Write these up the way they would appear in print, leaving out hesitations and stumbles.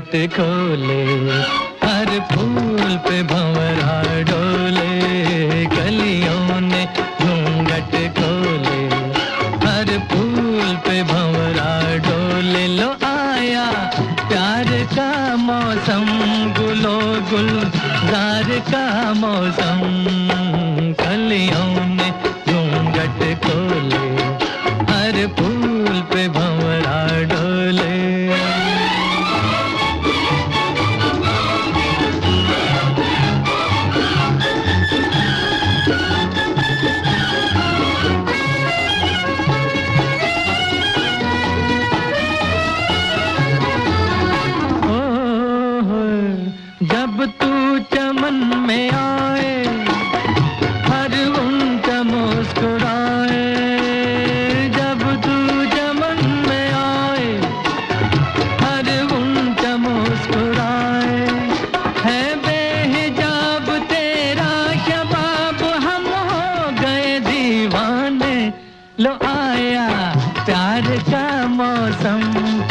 घूंघट खोले हर फूल पे भंवरा डोले कलियों ने घूंघट खोले हर फूल पे भंवरा डोले लो आया प्यार का मौसम गुलो गुलजार का मौसम कलियों ने घूंघट खोले हर फूल पे भंवरा डोले जब तू चमन में आए हर उनका मुस्कुराए जब तू चमन में आए हर उनका मुस्कुराए है बेहिजाब तेरा शबाब हम हो गए दीवाने लो आया प्यार का मौसम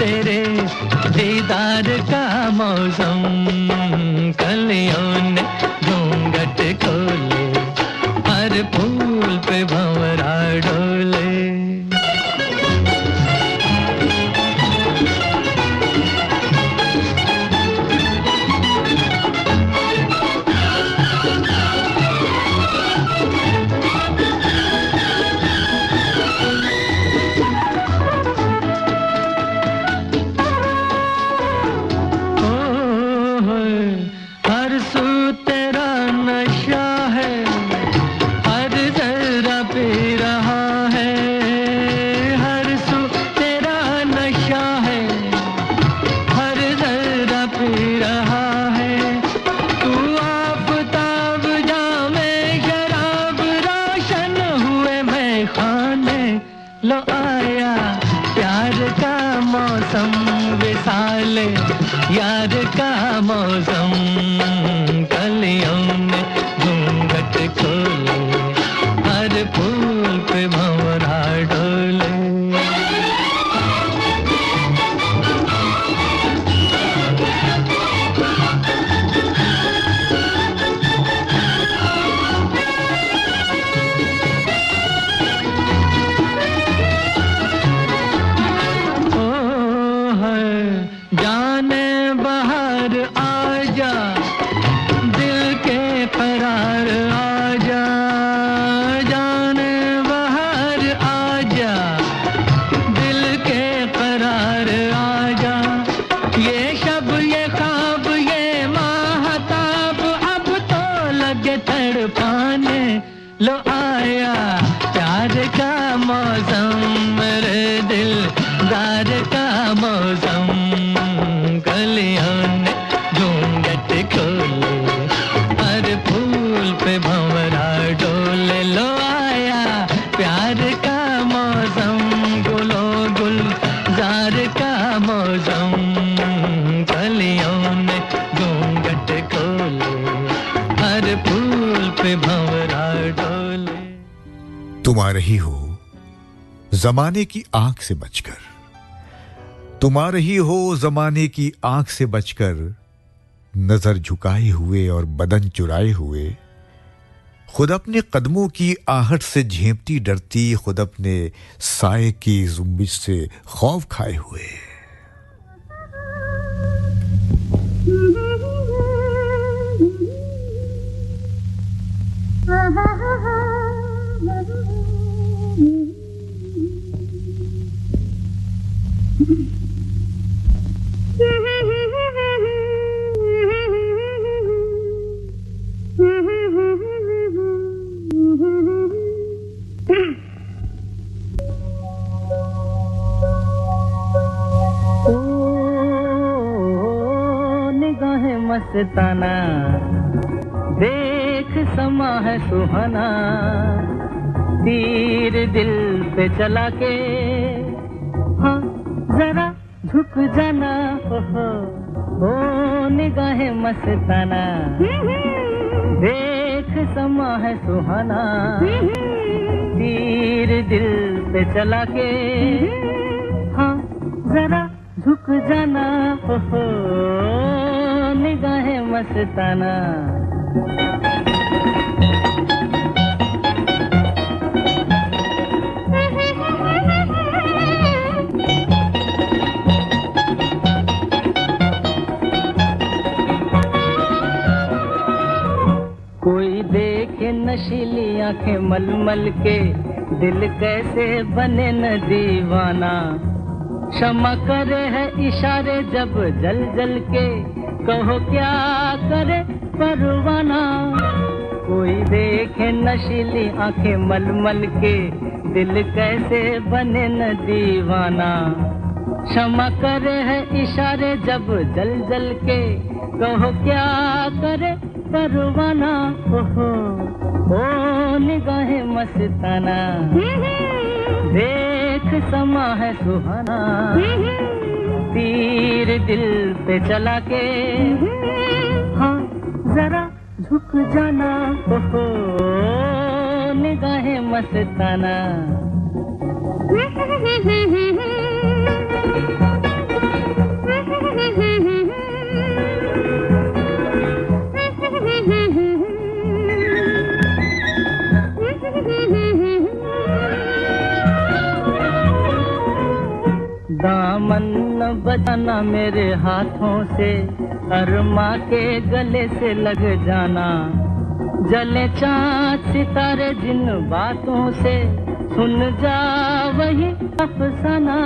तेरे दीदार का मौसम कलियों ने घूंघट खोले हर फूल पे भंवरा डोले लो आया प्यार का मौसम विसाले यार का मौसम कलियों ने घूंघट खोले हर फूल पे भंवरा डोले जाने बाहर आजा दिल के करार आजा जाने बाहर आजा दिल के करार आजा ये शब ये ख्वाब ये माहताब अब तो लगे तड़पाने लो आया प्यार का मौसम मेरे दिलदार का मौसम कलियों ने घूंघट खोले हर फूल पे भंवरा डोले लो आया प्यार का मौसम गुलो गुलजार का मौसम कलियों ने घूंघट खोले हर फूल पे भंवरा डोले तुम आ रही हो जमाने की आंख से बचकर तुम आ रही हो जमाने की आंख से बचकर नजर झुकाए हुए और बदन चुराए हुए खुद अपने कदमों की आहट से झेंपती डरती खुद अपने साए की जुम्बिश से खौफ खाए हुए निगाहें मस्ताना देख समा है सुहाना तीर दिल पे चला के हाँ जरा झुक जाना हो निगाहें मस्ताना देख समा है सुहाना तीर दिल पे चला के हाँ जरा झुक जाना हो निगाहें मस्ताना। कोई देखे नशीली आंखें मलमल के, दिल कैसे बने न दीवाना। क्षमा करे है इशारे जब जल जल के, कहो क्या करे परवाना। कोई देखे नशीली आंखें मलमल के, दिल कैसे बने न दीवाना। क्षमा करे है इशारे जब जल जल के, कहो क्या करे परवाना। ओहो ओ निगाहें मस्ताना, देख समा है सुहाना। तीर दिल पे चला के, हाँ जरा झुक जाना। ओहो निगाहें मस्ताना। दामन न बजाना मेरे हाथों से, अरमा के गले से लग जाना। जले चाँद सितारे जिन बातों से, सुन जा वही अफसाना।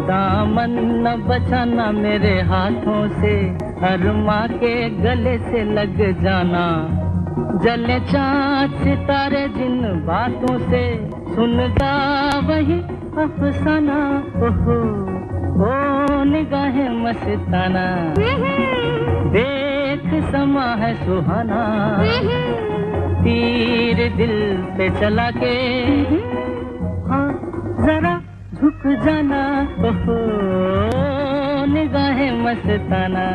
दामन न बचाना मेरे हाथों से, अरमा के गले से लग जाना। जले चाँद सितारे जिन बातों से, सुन जा वही अफसाना। ओहो ओ निगाहें मस्ताना, देख समा है सुहाना। तीर दिल पे चला के, हाँ जरा झुक जाना। ओहो निगाहें मस्ताना।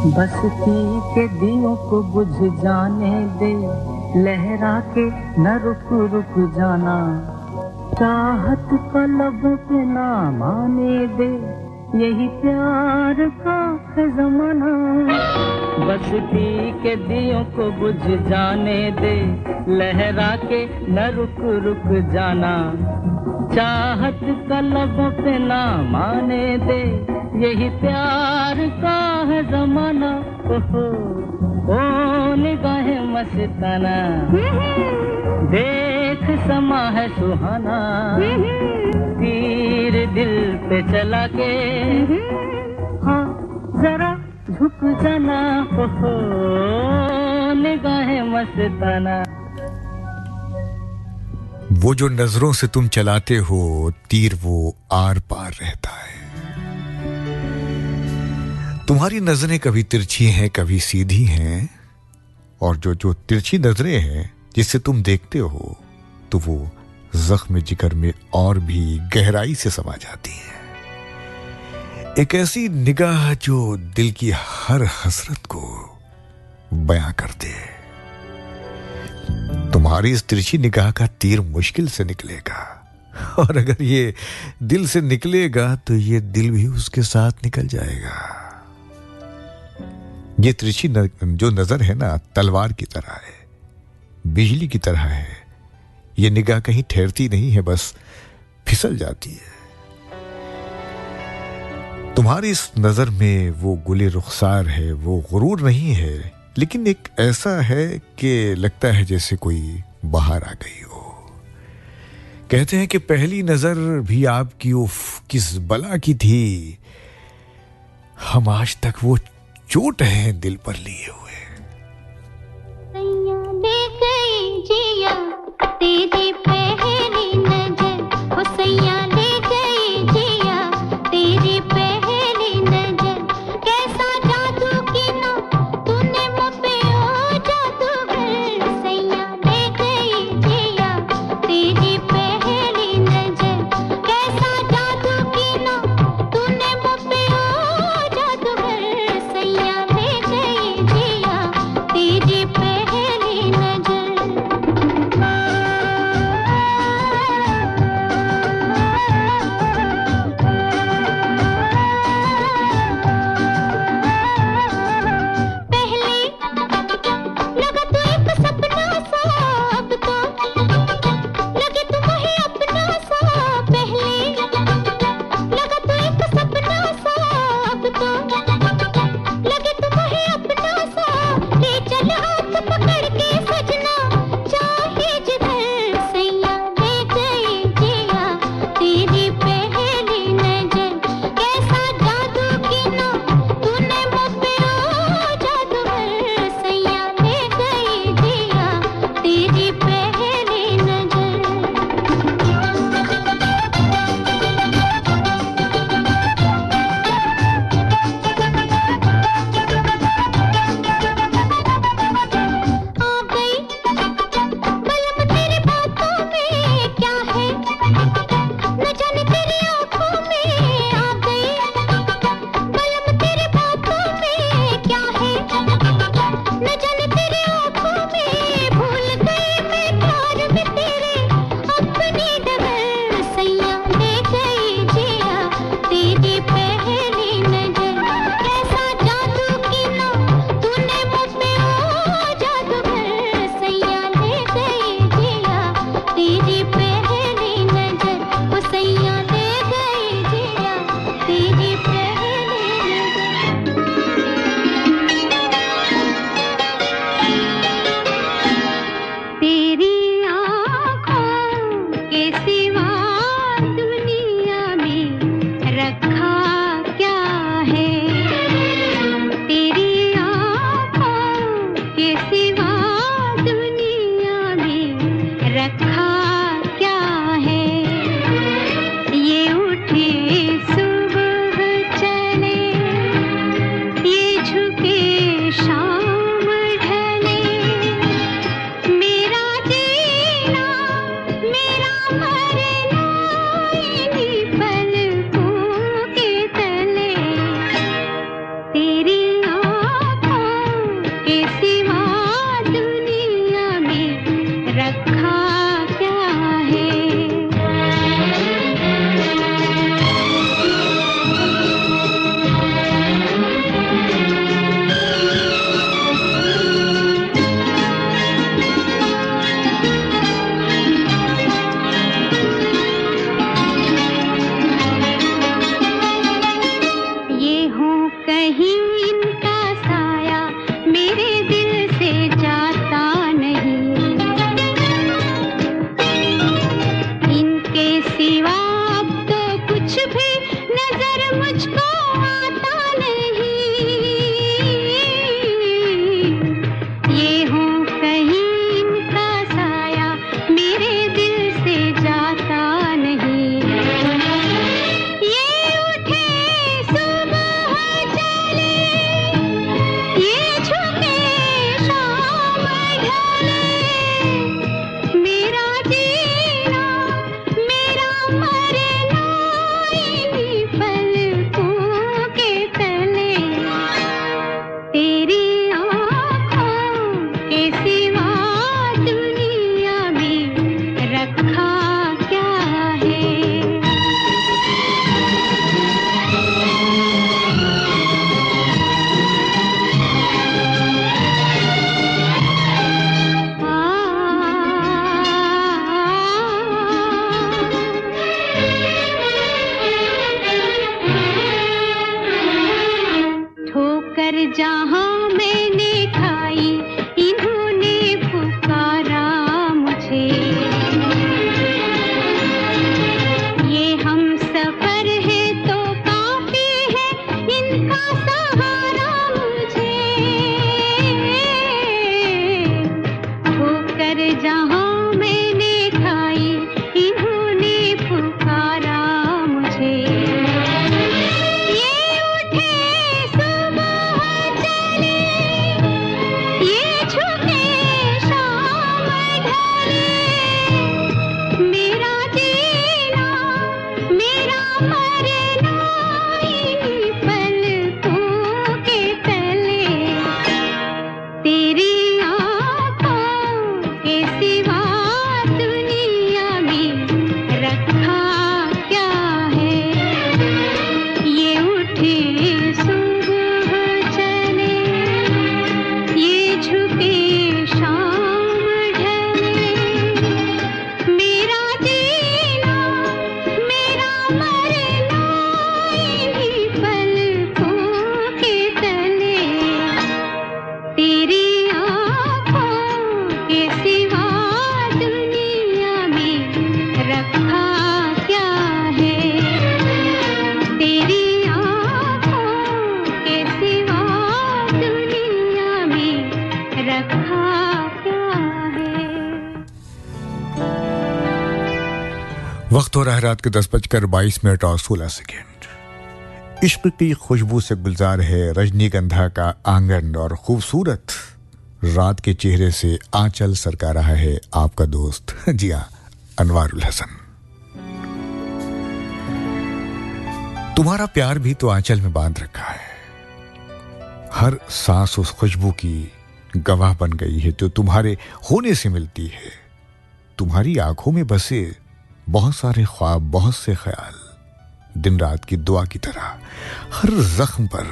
बस्ती के दियों को बुझ जाने दे, लहरा के न रुक रुक जाना। चाहत का लबों पे ना माने दे, यही प्यार का है ज़माना। बस्ती के दियों को बुझ जाने दे, लहरा के न रुक रुक जाना। चाहत का लबों पे ना माने दे, यही प्यार का है ज़माना। ओहो ओ निगाहें मस्ताना, देख समा है सुहाना। तीर दिल पे चला के, हाँ जरा झुक जाना। ओहो निगाहें मस्ताना। वो जो नजरों से तुम चलाते हो तीर, वो आर पार रहता है। तुम्हारी नजरें कभी तिरछी हैं, कभी सीधी हैं, और जो तिरछी नजरें हैं जिससे तुम देखते हो, तो वो जख्म जिगर में और भी गहराई से समा जाती हैं। एक ऐसी निगाह जो दिल की हर हसरत को बयां कर दे। तुम्हारी इस तिरछी निगाह का तीर मुश्किल से निकलेगा, और अगर ये दिल से निकलेगा तो ये दिल भी उसके साथ निकल जाएगा। ये तिरछी जो नजर है ना, तलवार की तरह है, बिजली की तरह है। ये निगाह कहीं ठहरती नहीं है, बस फिसल जाती है। तुम्हारी इस नजर में वो गुले रुखसार है, वो गुरूर नहीं है, लेकिन एक ऐसा है कि लगता है जैसे कोई बाहर आ गई हो। कहते हैं कि पहली नजर भी आपकी उफ किस बला की थी, हम आज तक वो चोट हैं दिल पर लिए हुए। ले गई जिया तेरी पहली नजर, ओ सैया ले गई जिया तेरी पहली नजर। कैसा जादू किया तूने मुझ पे, ओ जादूगर सैया। जहाँ मैंने खाई इन्होंने पुकारा मुझे ये हम सफर है तो काफी है इनका सहारा मुझे ठोकर जहाँ मैंने खाई इन्होंने पुकारा मुझे ये उठे सुबह चले ये झुके शाम ढले मेरा जीना मेरा मरना इन्हीं पलकों के तले तेरी आँखों के सिवा दुनिया में रखा क्या है ये उठे सुबह चले ये झुके शाम ढले मेरा जीना मेरा मरना इन्हीं पलकों के तले तेरी आँखों के सिवा दुनिया में रखा क्या है तेरी आँखों के सिवा दुनिया में रखा क्या है वक्त हो रहा है रात के 10:22 और 16 इश्क की खुशबू से गुलजार है रजनीगंधा का आंगन और खूबसूरत रात के चेहरे से आंचल सरका रहा है आपका दोस्त जी हाँ अनवारुल हसन तुम्हारा प्यार भी तो आंचल में बांध रखा है हर सांस उस खुशबू की गवाह बन गई है जो तुम्हारे होने से मिलती है तुम्हारी आंखों में बसे बहुत सारे ख्वाब बहुत से ख्याल दिन रात की दुआ की तरह हर जख्म पर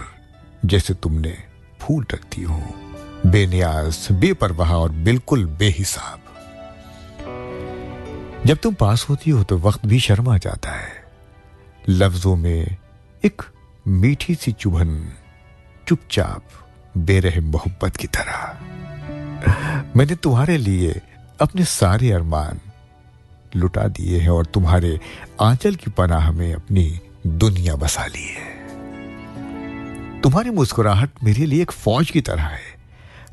जैसे तुमने फूल रखती हो बेनियाज बेपरवाह और बिल्कुल बेहिसाब जब तुम पास होती हो तो वक्त भी शर्मा जाता है लफ्जों में एक मीठी सी चुभन चुपचाप बेरहम मोहब्बत की तरह मैंने तुम्हारे लिए अपने सारे अरमान लुटा दिए हैं और तुम्हारे आंचल की पनाह में अपनी दुनिया बसा ली है तुम्हारी मुस्कुराहट मेरे लिए एक फौज की तरह है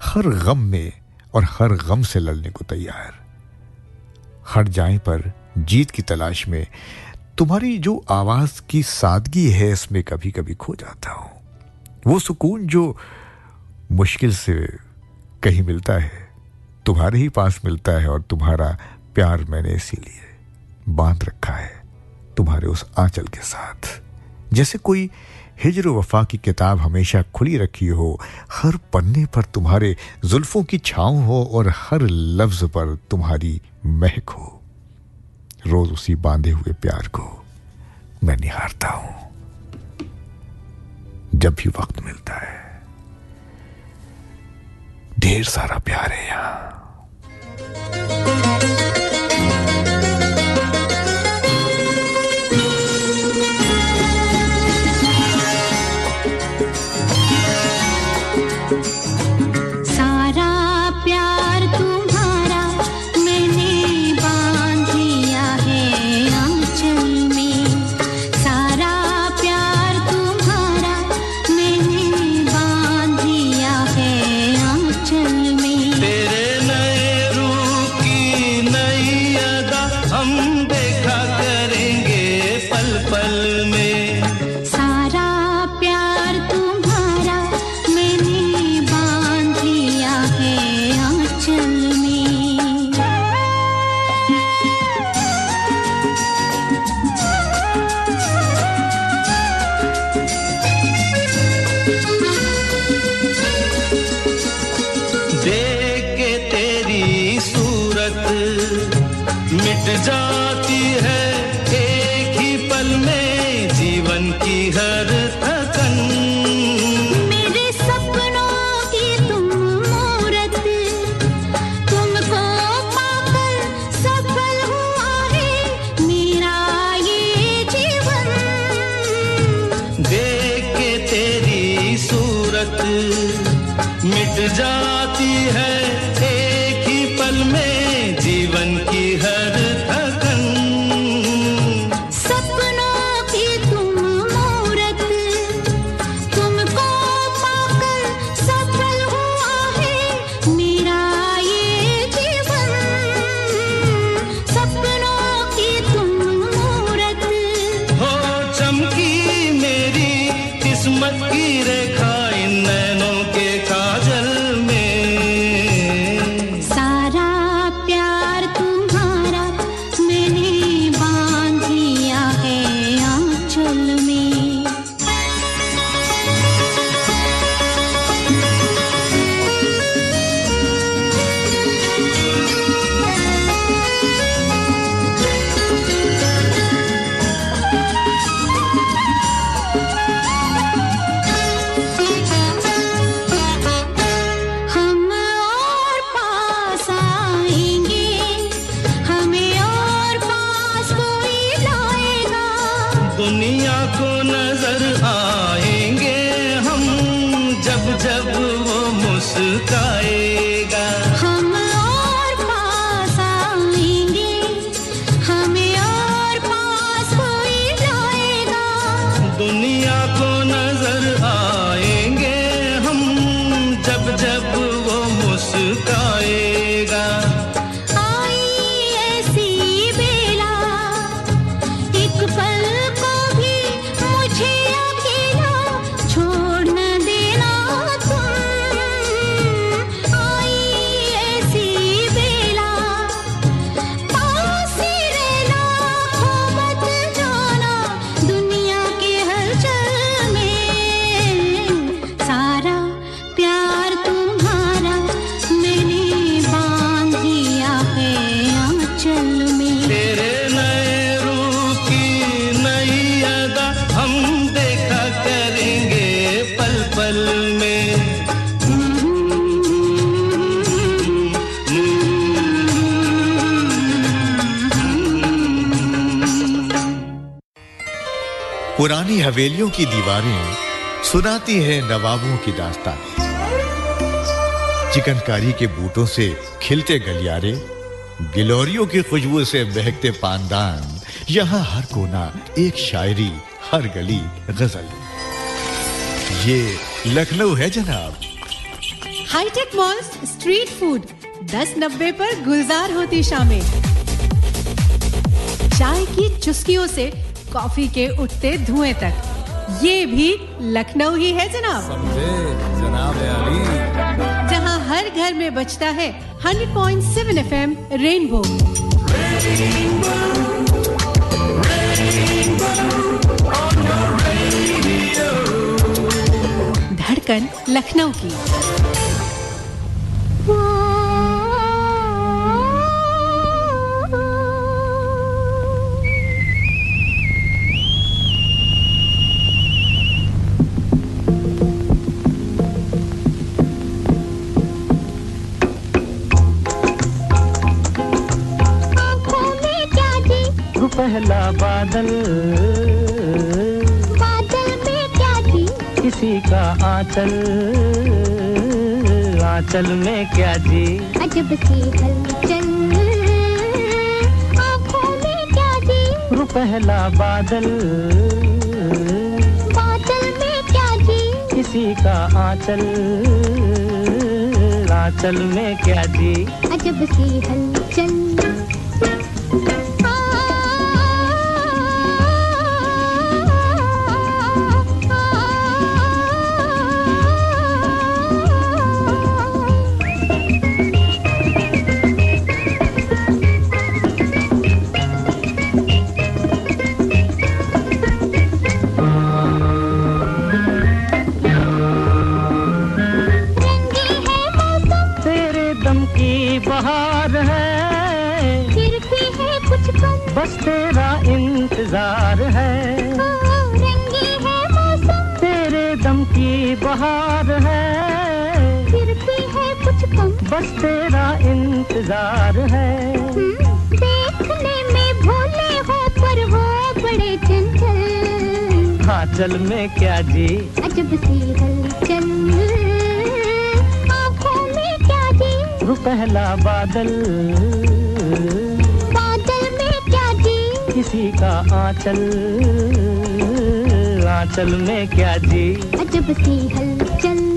हर गम में और हर गम से लड़ने को तैयार हर जाए पर जीत की तलाश में तुम्हारी जो आवाज की सादगी है इसमें कभी कभी खो जाता हूं वो सुकून जो मुश्किल से कहीं मिलता है तुम्हारे ही पास मिलता है और तुम्हारा प्यार मैंने इसीलिए बांध रखा है तुम्हारे उस आंचल के साथ जैसे कोई हिज्र वफा की किताब हमेशा खुली रखी हो हर पन्ने पर तुम्हारे जुल्फों की छाँव हो और हर लफ्ज पर तुम्हारी महक हो रोज उसी बांधे हुए प्यार को मैं निहारता हूं जब भी वक्त मिलता है ढेर सारा प्यार है यहां जाती है एक ही पल में जीवन की हर थकन मेरे सपनों की तुम मूरत तुमको पाकर सफल हुआ है मेरा ये जीवन देख के तेरी सूरत मिट जाती है एक ही पल में जीवन की हर थकन सपनों की तुम मूरत तुमको पाकर सफल हुआ है मेरा ये जीवन सपनों की तुम मूरत हो चमकी मेरी किस्मत की रेखा इन नैनों के काजल में सारा प्यार तुम्हारा मैंने बांध लिया है आंचल में हम और पास आएंगे हमें और पास कोई लाएगा दुनिया को नजर आएंगे हम जब जब वो मुस्काएगा हम और पास आएंगे हमें और पास कोई लाएगा दुनिया को नजर आएंगे हम जब जब वो मुस्काएगा आई ऐसी बेला एक पल को भी मुझे अकेला छोड़ न देना तुम आई ऐसी बेला पास ही रहना खो मत जाना दुनिया के हलचल में सारा प्यार तुम्हारा मैंने बांध लिया है आंचल में तेरे नए रूप की नई अदा हम देखा करेंगे पल पल में पुरानी हवेलियों की दीवारें सुनाती है नवाबों की दास्तानें चिकनकारी के बूटों से खिलते गलियारे गिलोरियों की खुशबू से महकते पानदान यहाँ हर कोना एक शायरी हर गली गजल ये लखनऊ है जनाब हाईटेक मॉल्स स्ट्रीट फूड 1090 पर गुलजार होती शामें चाय की चुस्कियों से कॉफी के उठते धुएं तक ये भी लखनऊ ही है जनाब जहां हर घर में बजता है 100.7 FM रेनबो धड़कन लखनऊ की पहला बादल बादल में क्या जी किसी का आंचल आंचल में क्या जी अजब सी हलचल आँखों में क्या जी पहला बादल बादल में क्या जी किसी का आंचल आंचल में क्या जी अजब सी हलचल बहार है फिर भी है कुछ कम बस तेरा इंतजार है रंगी है मौसम तेरे दम की बहार है फिर भी है कुछ कम बस तेरा इंतजार है देखने में भोले हो पर हो बड़े चंचल हाँ चल में क्या जी अजब सी हलचल पहला बादल, बादल में क्या जी, किसी का आंचल, आंचल में क्या जी, अजब सी हलचल।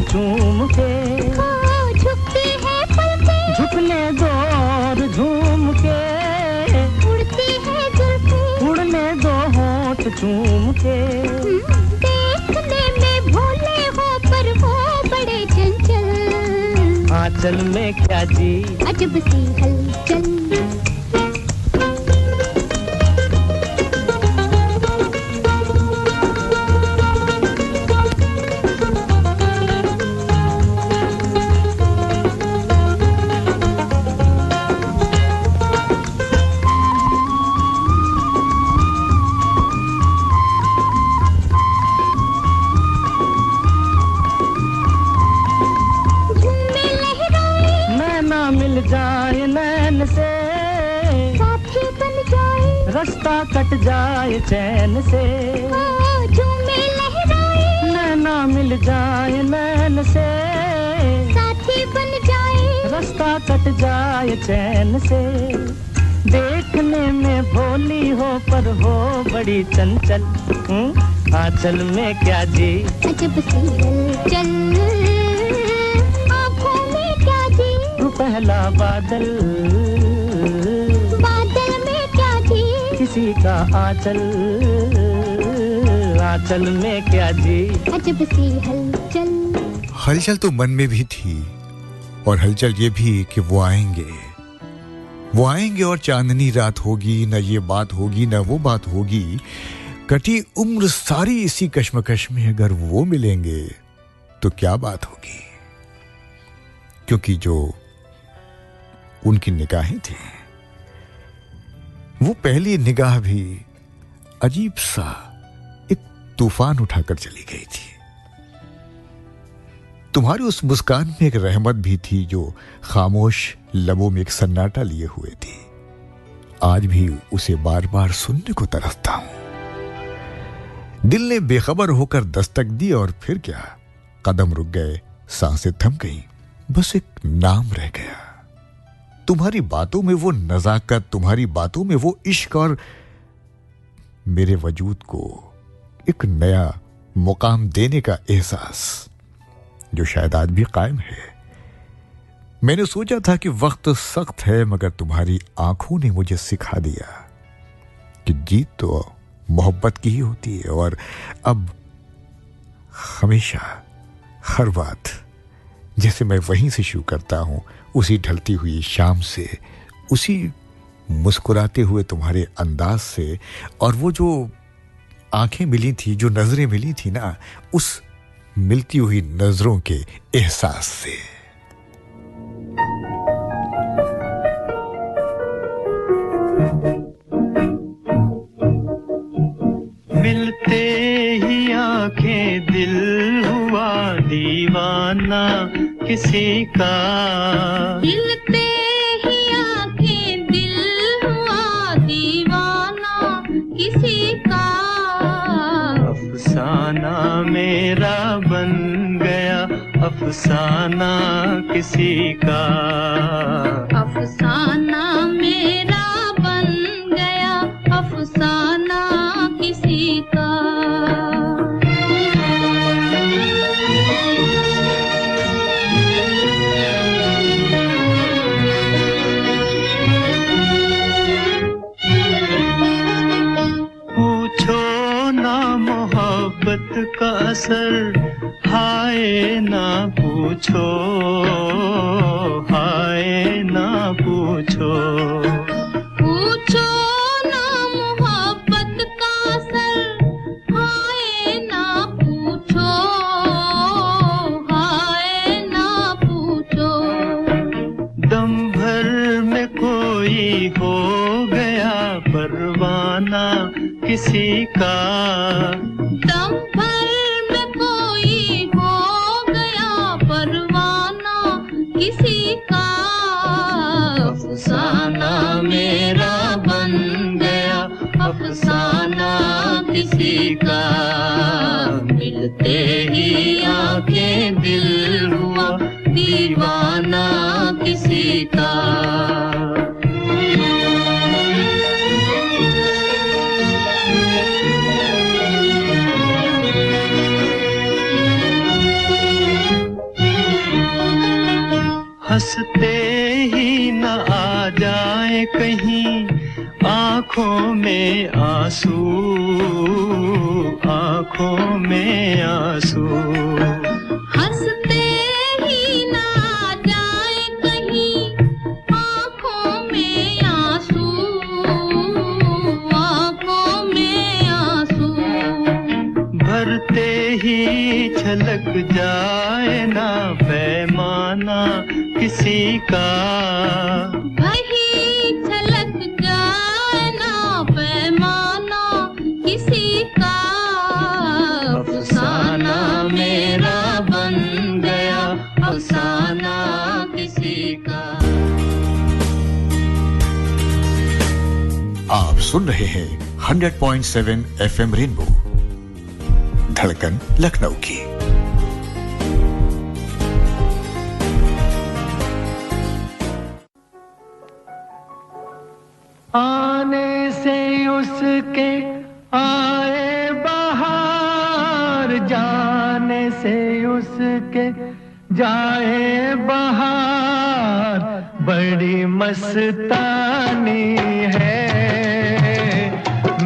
झूम के झुकती है पलकें, झुकने दो और झूम के, उड़ती है जुल्फें, उड़ने दो होंठ झूम के। देखने में भोले हो पर हो बड़े चंचल, आंचल में क्या जी, अजब सी हलचल। जाए नैन से, साथी बन जाए, रास्ता कट जाए चैन से, झूमे लहराए, नैना मिल जाए नैन से, साथी बन जाए, रास्ता कट जाए चैन से। देखने में भोली हो पर हो बड़ी चंचल, आंचल में क्या जी, अजब सी हलचल। पहला बादल, बादल में क्या जी, किसी का आंचल, आंचल में क्या जी, अजब सी हलचल। हलचल तो मन में भी थी और हलचल ये भी कि वो आएंगे और चांदनी रात होगी, न ये बात होगी न वो बात होगी, कटी उम्र सारी इसी कश्मकश में अगर वो मिलेंगे तो क्या बात होगी। क्योंकि जो उनकी निगाहें थी, वो पहली निगाह भी अजीब सा एक तूफान उठाकर चली गई थी। तुम्हारी उस मुस्कान में एक रहमत भी थी जो खामोश लबों में एक सन्नाटा लिए हुए थी। आज भी उसे बार बार सुनने को तरसता हूं। दिल ने बेखबर होकर दस्तक दी और फिर क्या, कदम रुक गए, सांसें थम गई, बस एक नाम रह गया। तुम्हारी बातों में वो नजाकत, तुम्हारी बातों में वो इश्क और मेरे वजूद को एक नया मुकाम देने का एहसास जो शायद आज भी कायम है। मैंने सोचा था कि वक्त सख्त है, मगर तुम्हारी आंखों ने मुझे सिखा दिया कि जीत तो मोहब्बत की ही होती है। और अब हमेशा हर बात जैसे मैं वहीं से शुरू करता हूं, उसी ढलती हुई शाम से, उसी मुस्कुराते हुए तुम्हारे अंदाज से, और वो जो आंखें मिली थी, जो नजरें मिली थी ना, उस मिलती हुई नजरों के एहसास से। मिलते ही आंखें दिल हुआ दीवाना किसी का, मिलते ही आंखें दिल हुआ दीवाना किसी का, अफसाना मेरा बन गया अफसाना किसी का, अफसाना मेरा बन गया अफसाना किसी का। मोहब्बत का असर हाय ना पूछो, हाय ना पूछो। किसी का दम भर में कोई हो गया परवाना किसी का अफसाना मेरा बन गया अफसाना किसी का मिलते ही आंखें दिल हुआ दीवाना किसी का हंसते ही न आ जाए कहीं आँखों में आंसू आँखों में आंसू हंसते ही ना जाए कहीं आँखों में आंसू आँखों में आंसू भरते ही छलक जाए ना पैमाना किसी का वही छलक जाए ना पैमाना किसी का अफसाना मेरा बन गया अफसाना किसी का आप सुन रहे हैं 100.7 FM रेनबो धड़कन लखनऊ की। आने से उसके आए बहार जाने से उसके जाए बहार बड़ी मस्तानी है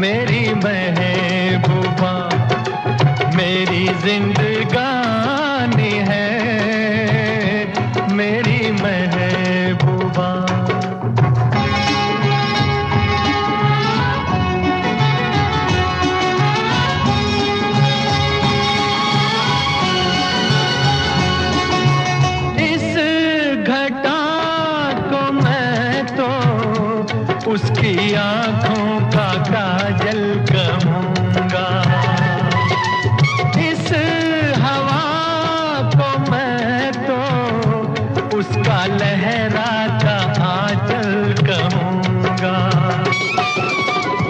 मेरी महबूबा मेरी जिंदगानी है मेरी महबूबा उसकी आंखों का काजल कहूंगा इस हवा को मैं तो उसका लहराता आंचल कहूंगा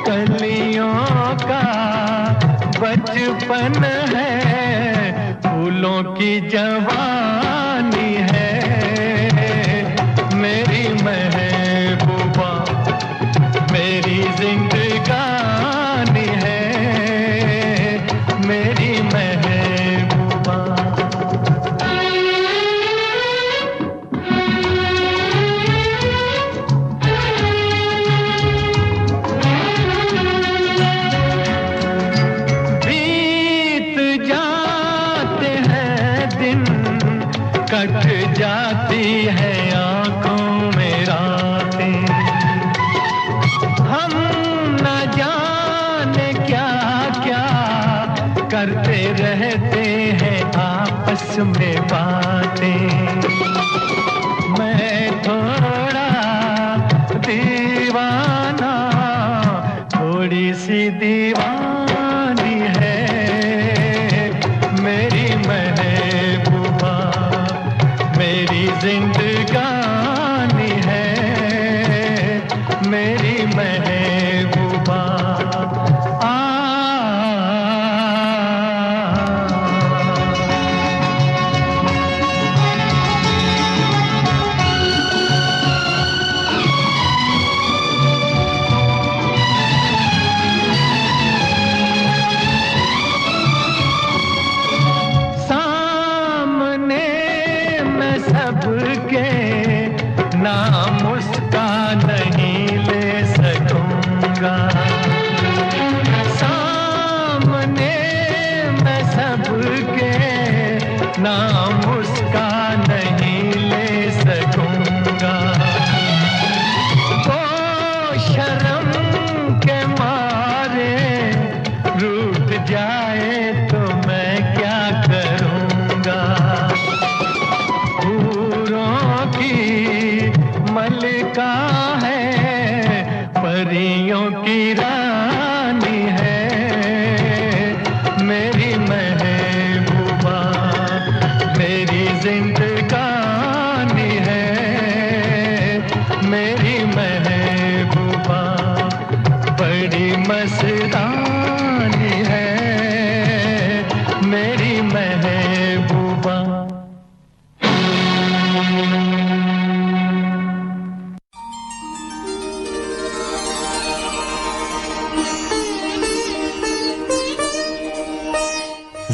कलियों का बचपन है फूलों की जवानी है मेरी महबूबा मेरी जिंदगानी है मेरी महबूबा बीत जाते हैं दिन कट जाती है आंखों में रातें हम न जाने क्या क्या करते रहते हैं आपस में बातें मैं थोड़ा दीवाना थोड़ी सी दीवानी है मेरी महबूबा मेरी जिंदगानी है मेरी महबूबा सामने मैं सबके नाम उसका नहीं ले सकूंगा सामने मैं सबके नाम उसका नहीं ले सकूंगा तो शर्म के मारे रूठ जाए तो मैं क्या करूंगा हूरों की मलिका है परियों की रानी है महबूबा।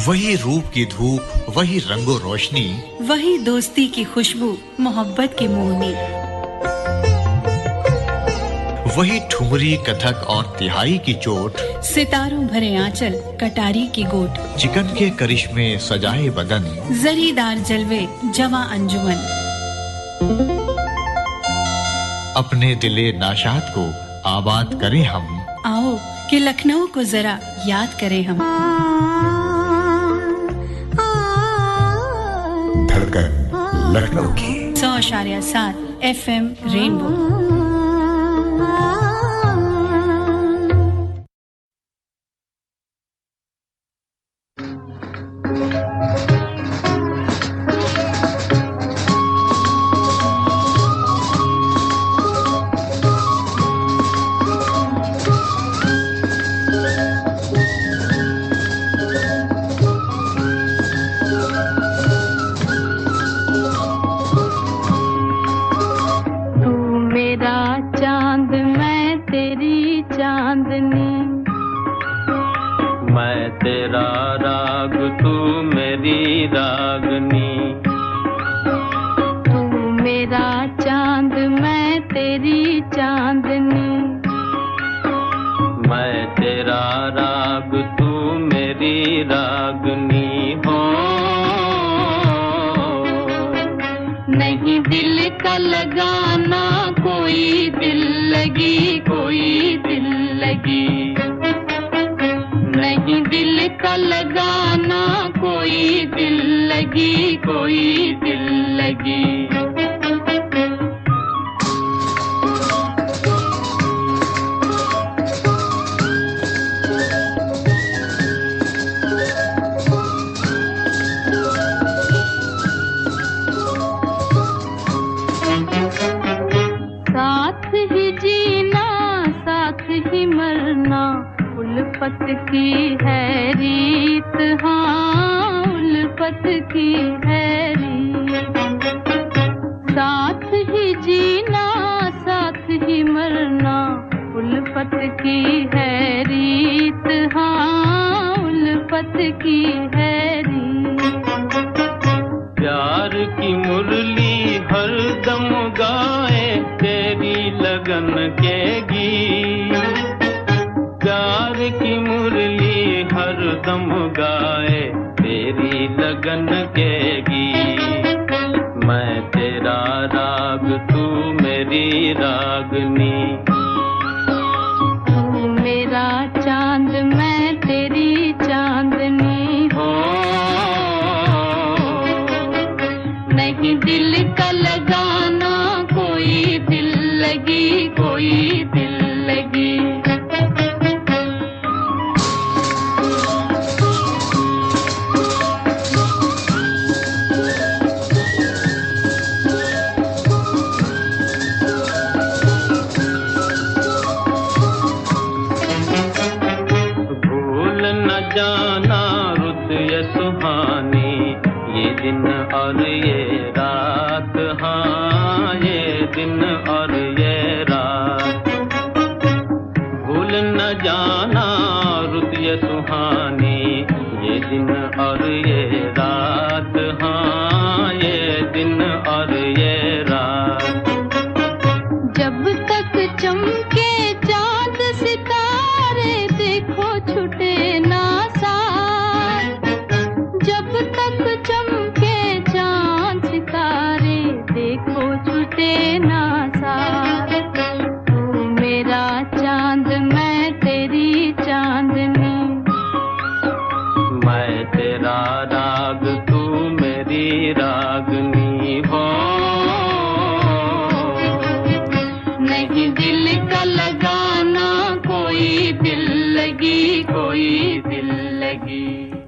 वही रूप की धूप, वही रंगो रोशनी, वही दोस्ती की खुशबू, मोहब्बत की मोहनी, वही ठुमरी, कथक और तिहाई की चोट, सितारों भरे आंचल, कटारी की गोट, चिकन के करिश्मे सजाए बदन, जरीदार जलवे, जवां अंजुमन। अपने दिले नाशाद को आबाद करें हम। आओ कि लखनऊ को जरा याद करें हम। धड़कन लखनऊ की 100.7 FM रेनबो।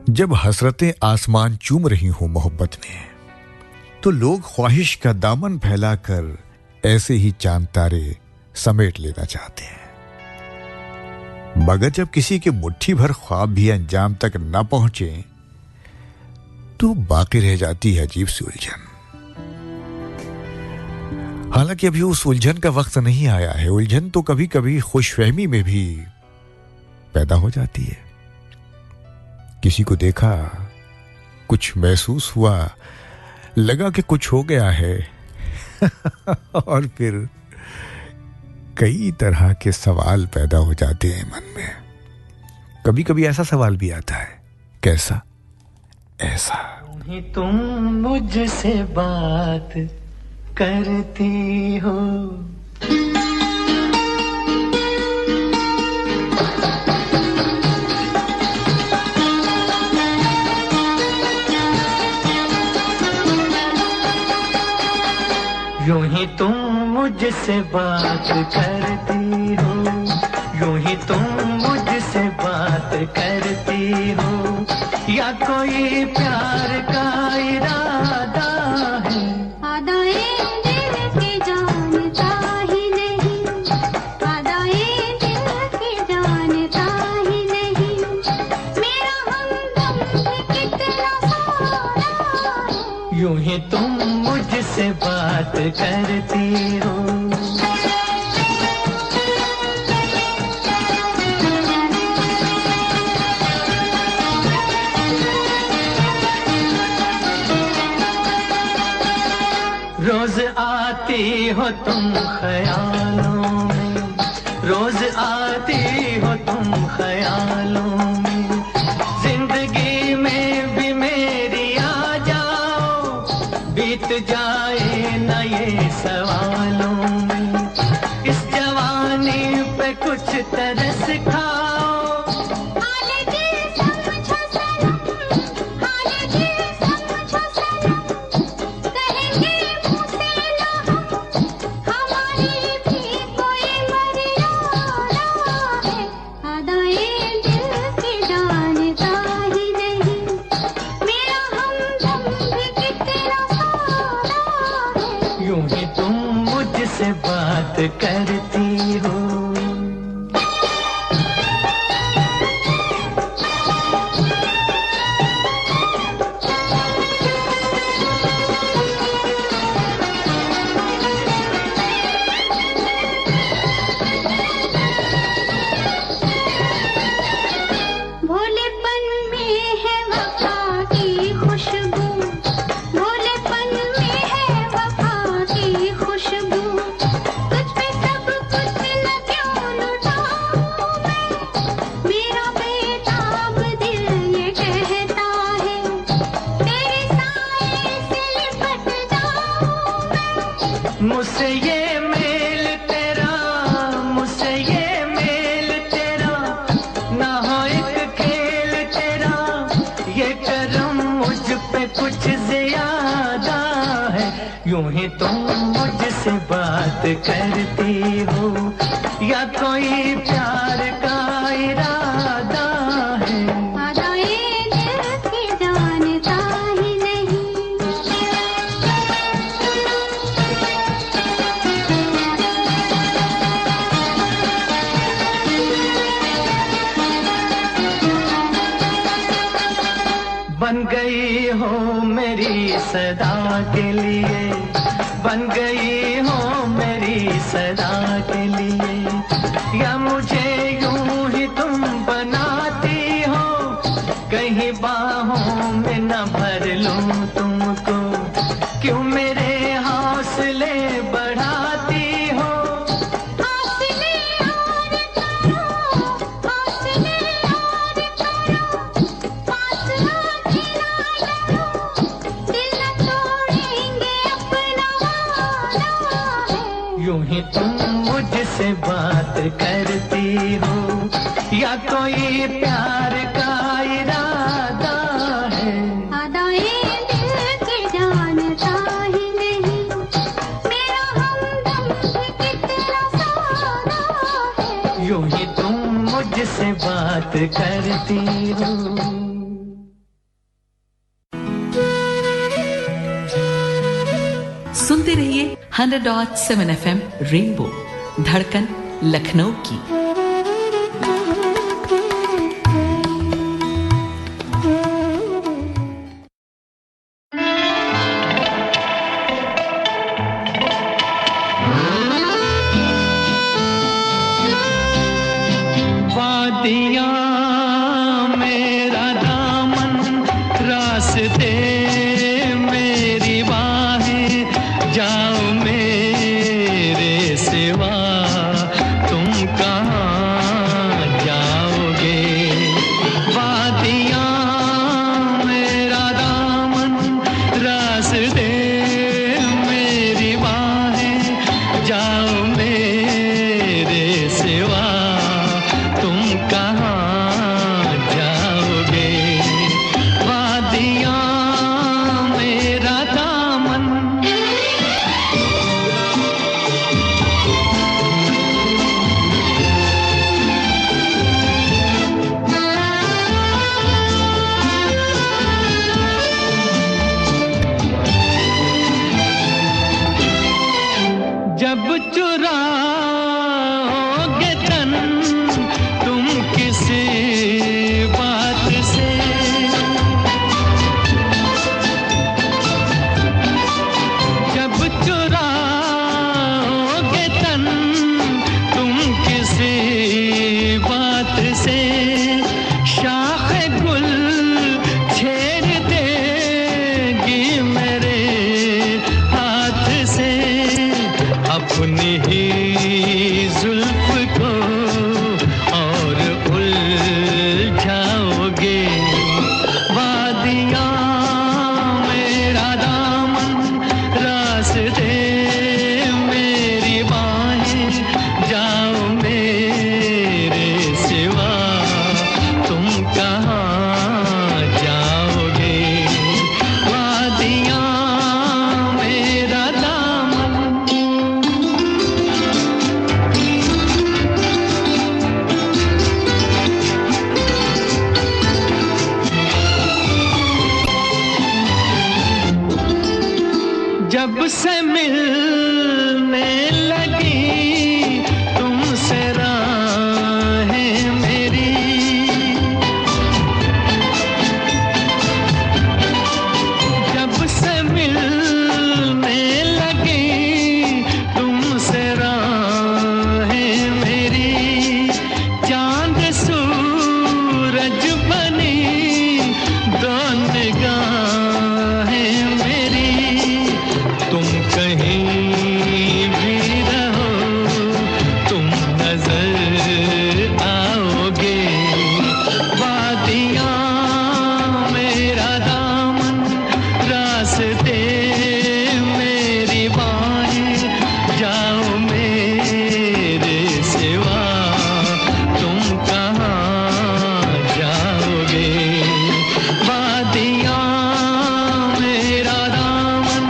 जब हसरतें आसमान चूम रही हों मोहब्बत में, तो लोग ख्वाहिश का दामन फैलाकर ऐसे ही चांद तारे समेट लेना चाहते हैं। मगर जब किसी के मुट्ठी भर ख्वाब भी अंजाम तक न पहुंचे, किंतु बाकी रह जाती है अजीब सी उलझन। हालांकि अभी उस उलझन का वक्त नहीं आया है। उलझन तो कभी कभी खुशफहमी में भी पैदा हो जाती है। किसी को देखा, कुछ महसूस हुआ, लगा कि कुछ हो गया है और फिर कई तरह के सवाल पैदा हो जाते हैं मन में। कभी कभी ऐसा सवाल भी आता है, कैसा ऐसा? ही तुम मुझसे बात करती हो, यूं ही तुम मुझसे बात करती हो, यूं ही तुम मुझसे बात करती हो, या कोई प्यार का इरादा है? आदाएं दिल के जानता ही नहीं, आदाएं दिल के जानता ही नहीं, मेरा हमदम भी कितना सारा है। यूं ही तुम मुझसे बात करती हो। रोज आती हो तुम ख्यालों में, रोज आती हो तुम ख्यालों में, जिंदगी में भी मेरी आ जाओ, बीत जाए न ये सवालों में, इस जवानी पे कुछ तरस खाओ। हाले दिल समझो सनम, हाले दिल समझो सनम, कहेंगे मुँह से ना हम, हमारी भी कोई मर्यादा है। आदाएं दिल के जानता ही नहीं, मेरा हमदम भी कितना सारा है। यूं ही तुम मुझसे बात करती हो। भोलेपन में है वफा की खुशबू, भोलेपन में है वफा की खुशबू, तुझ पे सब कुछ न क्यों लुटाऊं मैं, मेरा बेताब दिल ये कहता है, तेरे साए से लिपट जाऊं मैं। मुझसे ये मेल तेरा, मुझसे ये मेल तेरा, ना हो एक खेल तेरा, ये करम मुझ पे कुछ ज्यादा है। यूं ही तुम मुझसे बात करती हो, या कोई प्यार का इरादा है? आदाएं दिल के जानता ही नहीं। बन गई हो मेरी सदा के लिए, बन गई हो मेरी सदा के लिए, या मुझे यूं ही तुम बनाती हो, कहीं बाहों में न भर लूं तुमको, क्यों मेरे हौसले बढ़ाती हो? हौसले और करो, हौसले और करो, पास आके ना डरो, दिल न तोड़ेंगे अपना वादा है। यूं ही तुम मुझसे बात करती हो, या कोई प्यार का इरादा है? आदाएं दिल के जानता ही नहीं, मेरा हमदम भी कितना सारा है। यूं ही तुम मुझसे बात करती हो। सुनते रहिए 100.7 FM रेनबो, धड़कन लखनऊ की। जब चुराओगे तन तुम किसी बात से, जब चुराओगे तन तुम किसी बात से, शाख गुल छेड़ देगी मेरे हाथ से, अपनी ही जुल्फ को और उलझाओगे। वादियाँ मेरा दामन, रास्ते मेरी बाहें, जाओ मेरे सिवा तुम कहाँ जाओगे। वादियाँ मेरा दामन। जब से मिलने लगी तुमसे राहें मेरी, जब से मिलने लगी तुमसे राहें मेरी, चांद सूरज बनी दो निगाहें मेरी। तुम कहीं भी रहो तुम नजर आओगे। वादियाँ मेरा दामन, रास्ते मेरी बाहें, जाओ मेरे सिवा तुम कहाँ जाओगे। वादियाँ मेरा दामन,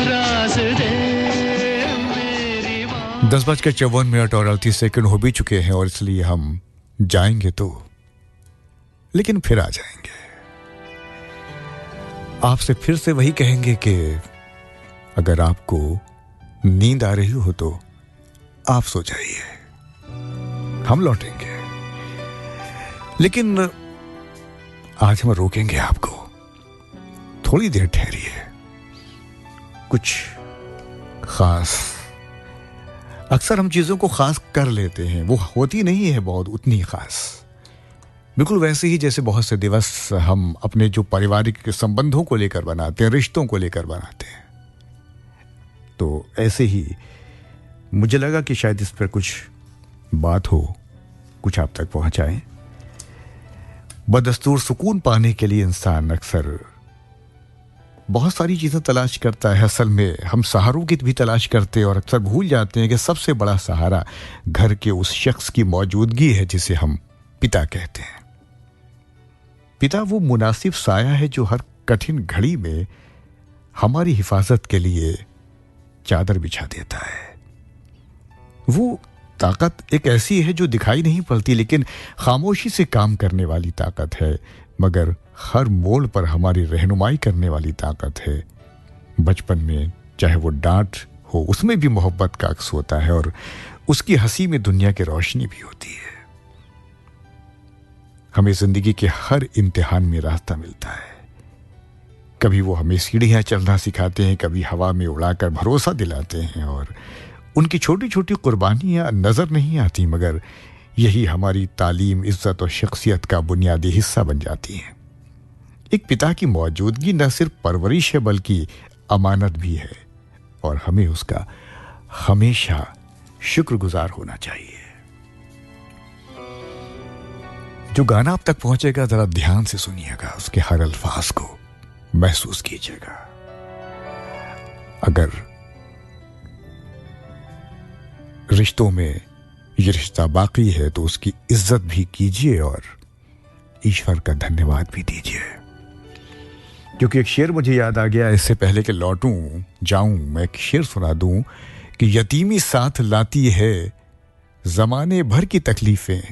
रास्ते मेरी बाहें। 10:54 और 38 सेकंड हो भी चुके हैं और इसलिए हम जाएंगे तो, लेकिन फिर आ जाएंगे। आपसे फिर से वही कहेंगे कि अगर आपको नींद आ रही हो तो आप सो जाइए, हम लौटेंगे। लेकिन आज हम रोकेंगे आपको, थोड़ी देर ठहरिए। कुछ खास, अक्सर हम चीज़ों को खास कर लेते हैं, वो होती नहीं है बहुत उतनी खास। बिल्कुल वैसे ही जैसे बहुत से दिवस हम अपने जो पारिवारिक संबंधों को लेकर बनाते हैं, रिश्तों को लेकर बनाते हैं। तो ऐसे ही मुझे लगा कि शायद इस पर कुछ बात हो, कुछ आप तक पहुंचाएं। बदस्तूर सुकून पाने के लिए इंसान अक्सर बहुत सारी चीज़ें तलाश करता है। असल में हम सहारों की भी तलाश करते हैं और अक्सर भूल जाते हैं कि सबसे बड़ा सहारा घर के उस शख्स की मौजूदगी है जिसे हम पिता कहते हैं। पिता वो मुनासिब साया है जो हर कठिन घड़ी में हमारी हिफाजत के लिए चादर बिछा देता है। वो ताकत एक ऐसी है जो दिखाई नहीं पड़ती लेकिन खामोशी से काम करने वाली ताकत है, मगर हर मोड़ पर हमारी रहनुमाई करने वाली ताकत है। बचपन में चाहे वो डांट हो, उसमें भी मोहब्बत का अक्स होता है और उसकी हंसी में दुनिया की रोशनी भी होती है। हमें जिंदगी के हर इम्तिहान में रास्ता मिलता है। कभी वो हमें सीढ़ियां चलना सिखाते हैं, कभी हवा में उड़ाकर भरोसा दिलाते हैं और उनकी छोटी छोटी कुर्बानियां नजर नहीं आती, मगर यही हमारी तालीम, इज्जत और शख्सियत का बुनियादी हिस्सा बन जाती है। एक पिता की मौजूदगी न सिर्फ परवरिश है बल्कि अमानत भी है और हमें उसका हमेशा शुक्रगुजार होना चाहिए। जो गाना आप तक पहुंचेगा जरा ध्यान से सुनिएगा, उसके हर अल्फाज को महसूस कीजिएगा। अगर रिश्तों में ये रिश्ता बाकी है तो उसकी इज्जत भी कीजिए और ईश्वर का धन्यवाद भी दीजिए। क्योंकि एक शेर मुझे याद आ गया, इससे पहले कि लौटूं जाऊं मैं एक शेर सुना दूं कि यतीमी साथ लाती है जमाने भर की तकलीफें,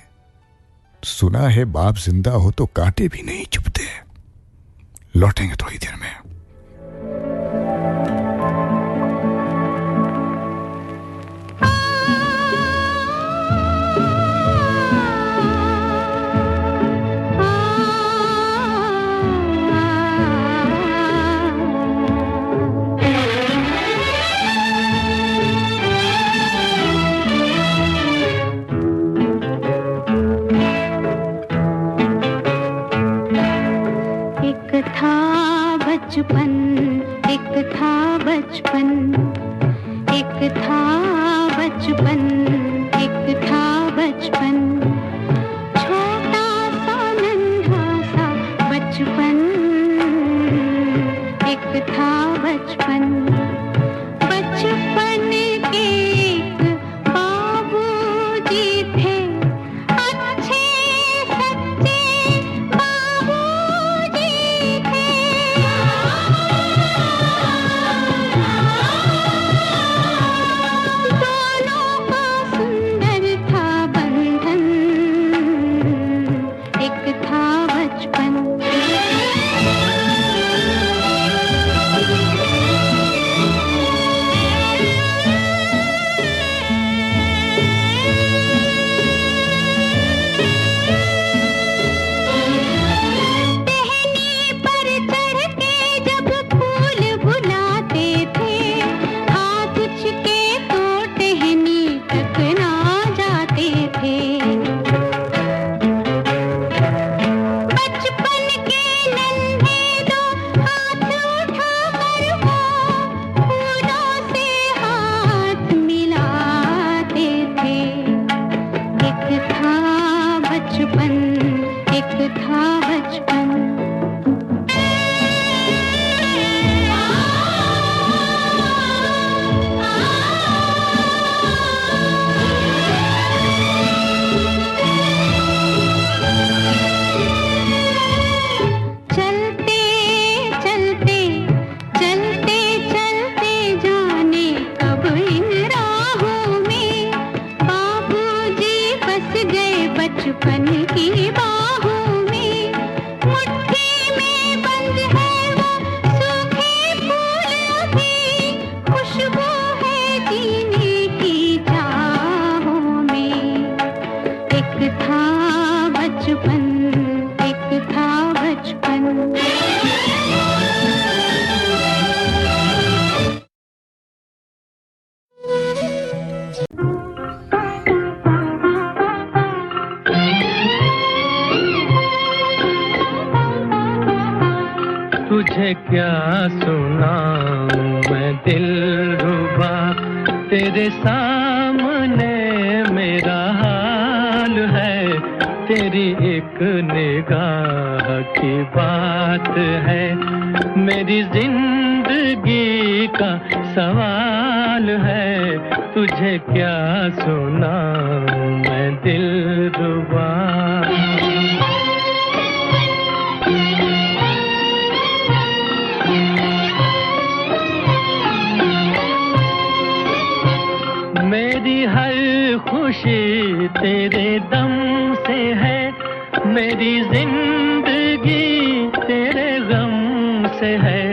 सुना है बाप जिंदा हो तो कांटे भी नहीं चुभते। लौटेंगे थोड़ी देर में। बचपन, एक था बचपन, एक था बचपन, एक था बचपन, छोटा सा नन्हा सा बचपन, एक था बचपन, बचपन के एक बाबूजी थे, अच्छे सच्चे बाबूजी थे। दोनों का सुंदर था बंधन, एक था बचपन। टहनी पर चढ़ के जब फूल बुलाते थे, हाथ उचके तो टहनी टकरा जाते थे। बचपन के नन्हे दो हाथ उठाकर वो फूलों से हाथ मिलाते थे। एक था बचपन, एक था बचपन। चलते चलते चलते चलते जाने कब इन राहों में बाबूजी बस गए बचपन की बाहों में। मुट्ठी में बंद है वो सूखे फूलों की खुशबू है जीने की चाहों में। एक था बचपन, एक था बचपन। तुझे क्या सुनाऊं मैं दिलरुबा, तेरे सामने मेरा हाल है। तेरी एक निगाह की बात है, मेरी जिंदगी का सवाल है। तुझे क्या सुनाऊं मैं दिलरुबा। मेरी हर खुशी तेरे दम से है, मेरी जिंदगी तेरे गम से है।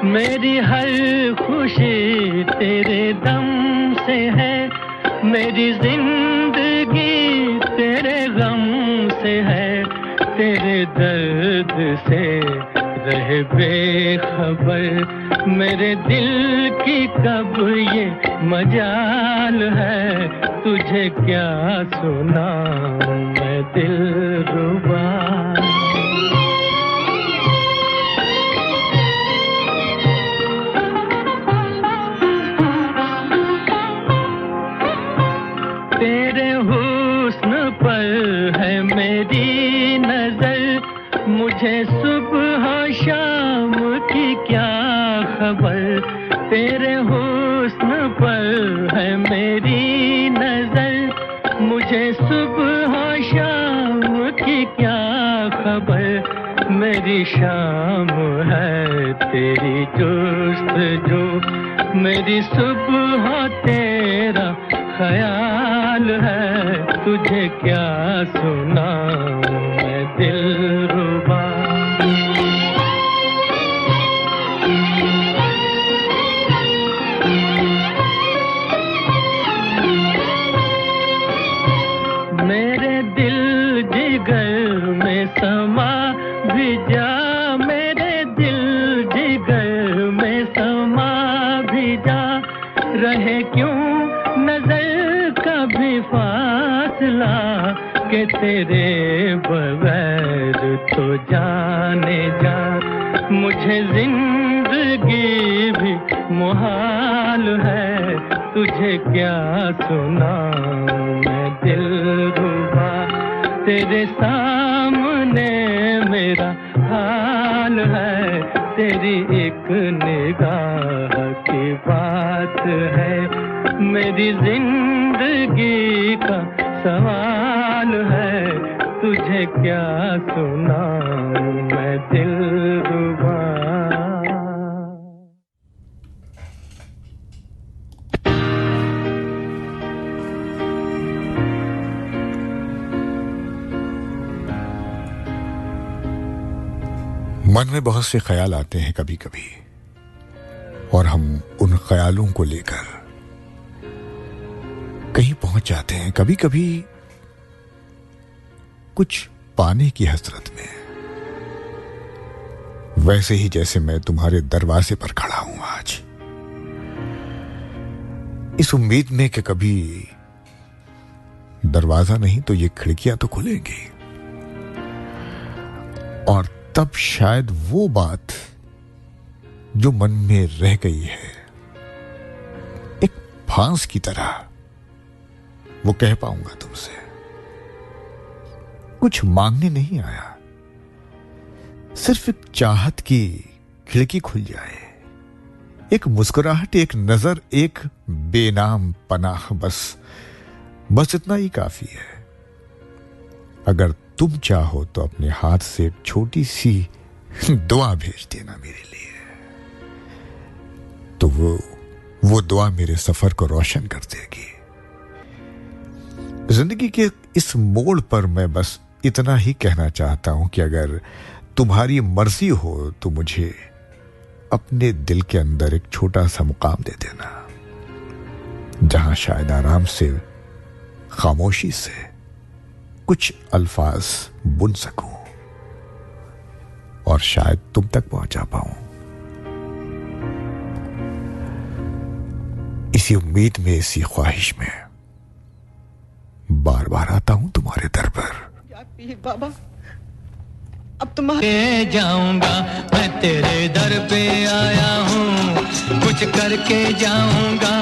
मेरी हर खुशी तेरे दम से है, मेरी जिंदगी तेरे गम से है। तेरे दर्द से रहे बेखबर, मेरे दिल की कब ये मजाल है। तुझे क्या सुनाऊं मैं दिलरुबा। तेरे हुस्न पर है मेरी नजर, मुझे सुबह शाम की क्या खबर। तेरे हुस्न पर है मेरी नजर, मुझे सुबह शाम की क्या खबर। मेरी शाम है तेरी जुस्तजू, मेरी सुबह तेरा ख्याल है। तुझे क्या सुनाऊं मैं दिलरुबा। मेरे दिल जिगर में समा भी जा, मेरे दिल जिगर में समा भी जा। रहे क्यों नजर का भी फासला, के तेरे बगैर तो जाने जा। मुझे जिंदगी भी मुहाल है, तुझे क्या सुनाऊं मैं दिलरुबा, तेरे सामने मेरा हाल है, तेरी एक निगाह की बात है, मेरी जिंदगी का सवाल है, तुझे क्या सुनाऊं मैं दिलरुबा। मन में बहुत से ख्याल आते हैं कभी कभी, और हम उन ख्यालों को लेकर कहीं पहुंच जाते हैं, कभी कभी कुछ पाने की हसरत में, वैसे ही जैसे मैं तुम्हारे दरवाजे पर खड़ा हूं आज, इस उम्मीद में कि कभी दरवाजा नहीं तो ये खिड़कियां तो खुलेंगी, और तब शायद वो बात जो मन में रह गई है एक फांस की तरह वो कह पाऊंगा तुमसे। कुछ मांगने नहीं आया, सिर्फ एक चाहत की खिड़की खुल जाए, एक मुस्कुराहट, एक नजर, एक बेनाम पनाह, बस इतना ही काफी है। अगर तुम चाहो तो अपने हाथ से एक छोटी सी दुआ भेज देना मेरे लिए, तो वो दुआ मेरे सफर को रोशन कर देगी। जिंदगी के इस मोड़ पर मैं बस इतना ही कहना चाहता हूं कि अगर तुम्हारी मर्जी हो तो मुझे अपने दिल के अंदर एक छोटा सा मुकाम दे देना, जहां शायद आराम से, खामोशी से कुछ अल्फाज बुन सकूं और शायद तुम तक पहुंचा पाऊं। इसी उम्मीद में, इसी ख्वाहिश में बार बार आता हूं तुम्हारे दर पर। बाबा, अब तुम्हारे जाऊंगा मैं तेरे दर पे आया हूँ, कुछ करके जाऊंगा,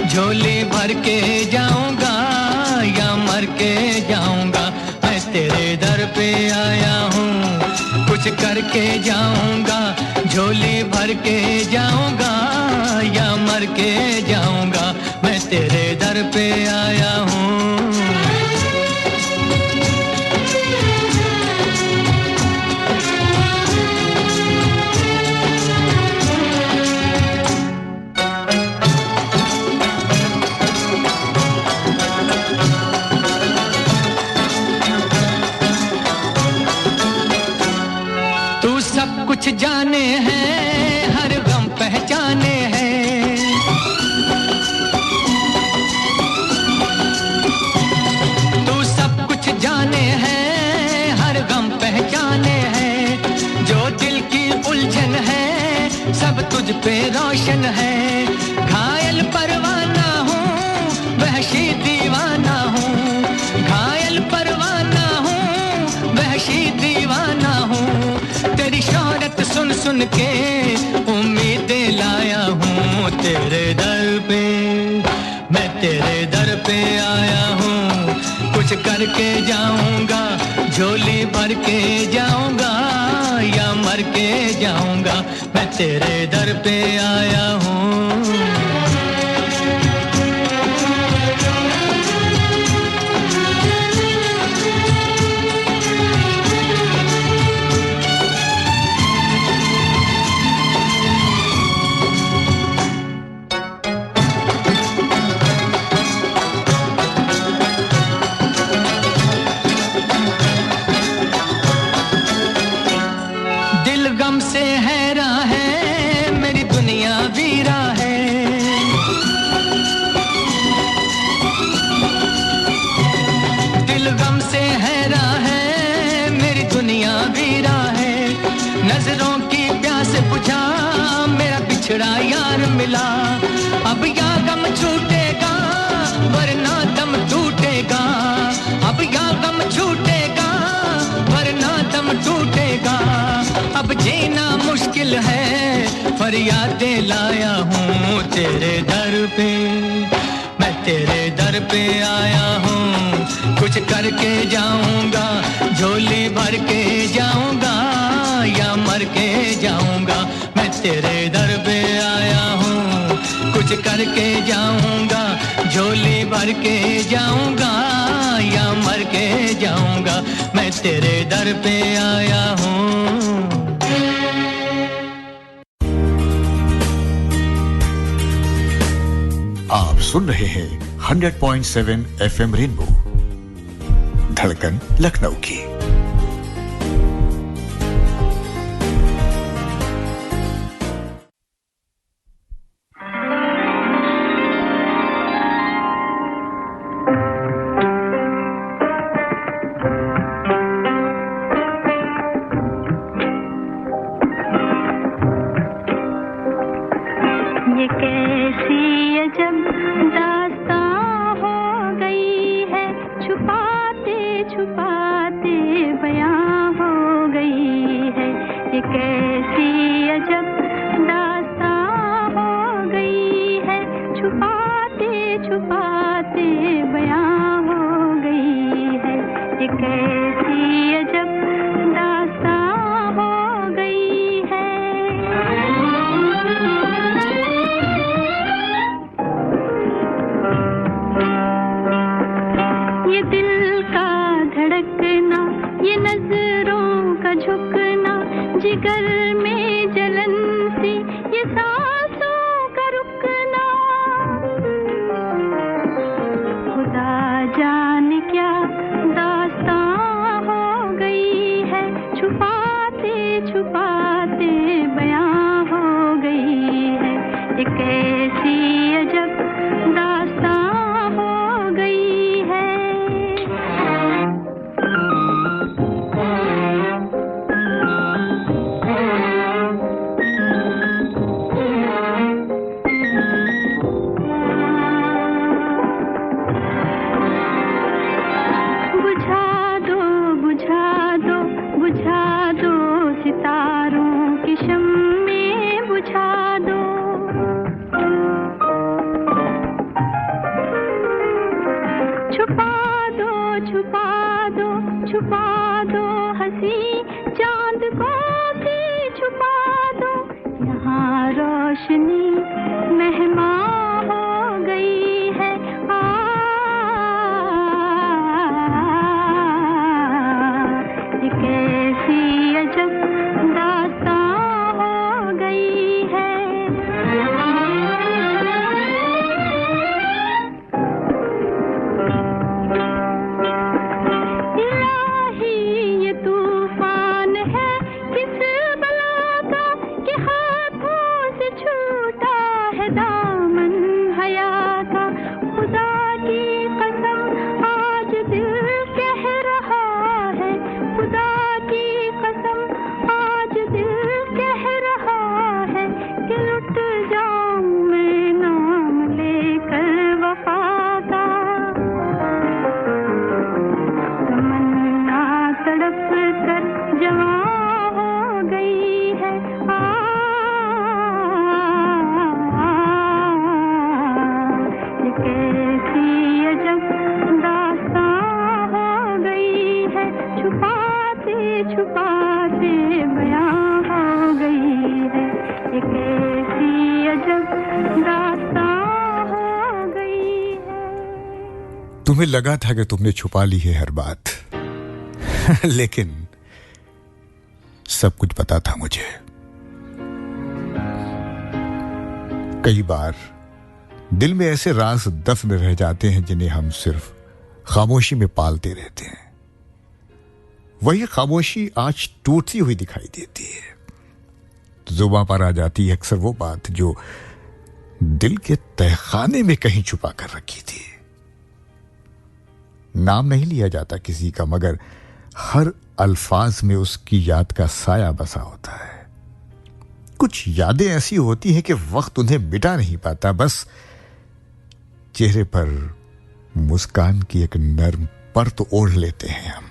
झोली भर के जाऊंगा या मर के जाऊंगा, मैं तेरे दर पे आया हूँ, कुछ करके जाऊंगा, झोली भर के जाऊंगा या मर के जाऊंगा, मैं तेरे दर पे आया हूँ। कुछ जाने हैं, हर गम पहचाने हैं, तू सब कुछ जाने हैं, हर गम पहचाने हैं, जो दिल की उलझन है सब तुझ पे रोशन है, घायल परवाना हूँ, वहशी दीवाना हूँ, घायल परवाना हूँ, वहशी दीवाना हूँ, तेरी शोहरत सुन सुन के उम्मीदें लाया हूँ, तेरे दर पे, मैं तेरे दर पे आया हूँ, कुछ करके जाऊंगा, झोली भर के जाऊंगा या मर के जाऊंगा, मैं तेरे दर पे आया हूँ। यार मिला, अब या गम छूटेगा वरना दम टूटेगा, अब या गम छूटेगा वरना दम टूटेगा, अब जीना मुश्किल दिल है फरियादें लाया हूँ तेरे दर पे मैं तेरे दर पे आया हूँ कुछ करके जाऊंगा झोली भर के जाऊंगा या मर के जाऊंगा मैं तेरे दर पे आया हूँ कुछ करके जाऊंगा झोली भर के जाऊंगा या मर के जाऊंगा मैं तेरे दर पे आया हूँ आप सुन रहे हैं 100.7 FM रेनबो धड़कन लखनऊ की तुम्हें लगा था कि तुमने छुपा ली है हर बात लेकिन सब कुछ पता था मुझे कई बार दिल में ऐसे राज दफन रह जाते हैं जिन्हें हम सिर्फ खामोशी में पालते रहते हैं वही खामोशी आज टूटती हुई दिखाई देती है जुबां पर आ जाती है अक्सर वो बात जो दिल के तहखाने में कहीं छुपा कर रखी थी नाम नहीं लिया जाता किसी का मगर हर अल्फाज में उसकी याद का साया बसा होता है कुछ यादें ऐसी होती हैं कि वक्त उन्हें मिटा नहीं पाता बस चेहरे पर मुस्कान की एक नर्म परत ओढ़ लेते हैं हम।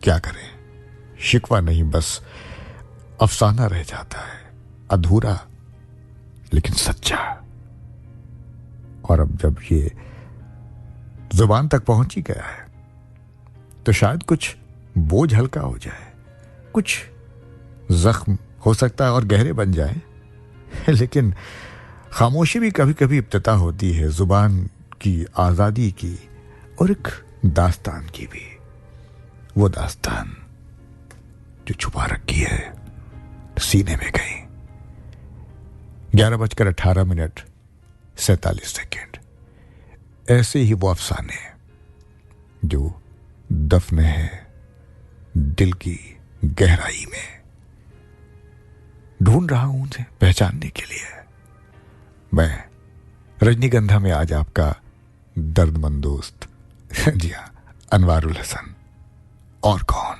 क्या करें, शिकवा नहीं, बस अफसाना रह जाता है, अधूरा लेकिन सच्चा। और अब जब ये जुबान तक पहुंच ही गया है तो शायद कुछ बोझ हल्का हो जाए, कुछ जख्म हो सकता है और गहरे बन जाए, लेकिन खामोशी भी कभी कभी इब्तिदा होती है जुबान की आज़ादी की और एक दास्तान की भी। वो दास्तान जो छुपा रखी है सीने में कहीं। 11:18 ऐसे ही वो अफसाने जो दफन है दिल की गहराई में। ढूंढ रहा हूं उसे पहचानने के लिए। मैं रजनीगंधा में आज आपका दर्दमंद दोस्त, जी हां, अनवारुल हसन। और कौन?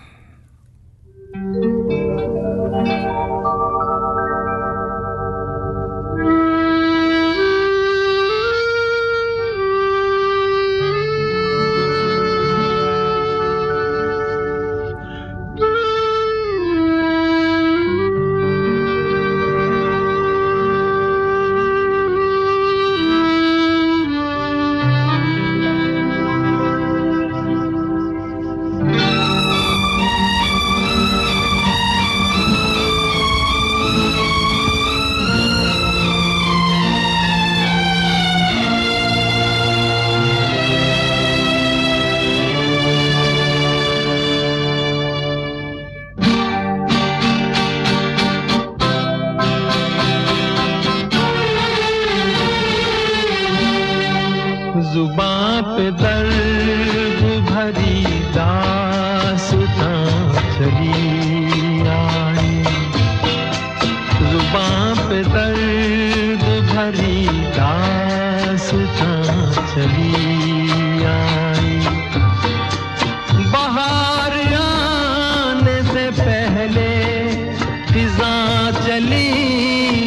जुबां पे दर्द भरी दास्तां चली आई, जुबां पे दर्द भरी दास्तां चली आई। बाहर आने से पहले फिजा चली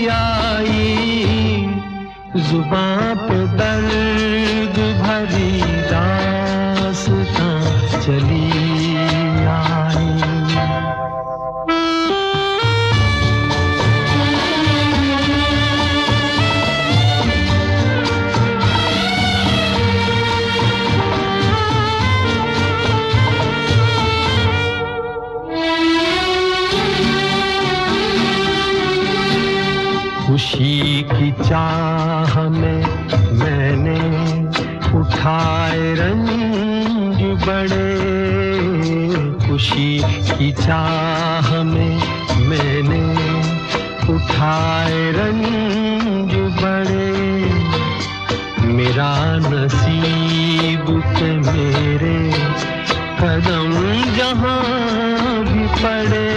आई, जुबां पे दर्द भरी दास्तां चली आई। खुशी की चाह में मैंने उठाए रंग बड़े, खुशी की चाह में मैंने उठाए रंग बड़े। मेरा नसीब के मेरे कदम जहां भी पड़े,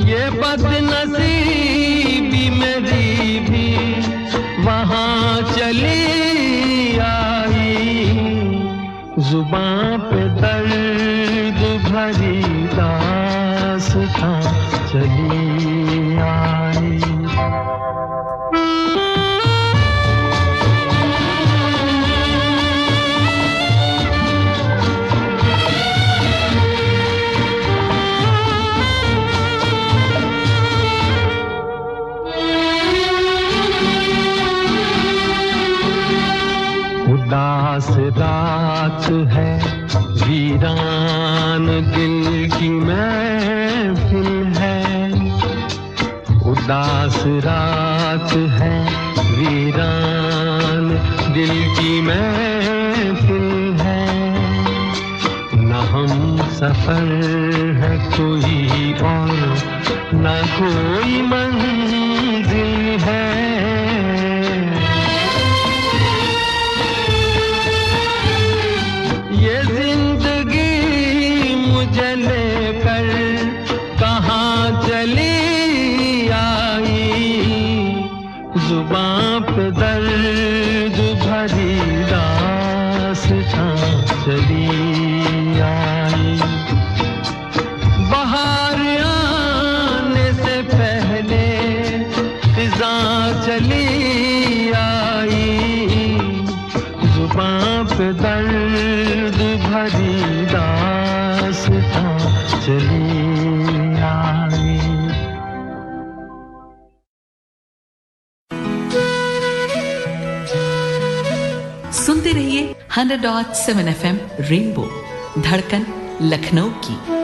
ये बदनसीबी मेरी भी वहां चली आई। जुबां पे दर्द भरी दास्तां चली आई। उदास रात है, वीरान दिल की महफिल है। उदास रात है, वीरान दिल की महफिल है। न हम सफर है कोई और न कोई मंजिल है। ये जिंदगी मुझे लेकर कहाँ चली आई, जुबां पे दर्द भरी दास्तां चली आई। बाहर आने से पहले फिजा चली आई, जुबां पे दर्द भरी 100.7 FM रेनबो धड़कन लखनऊ की।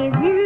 ये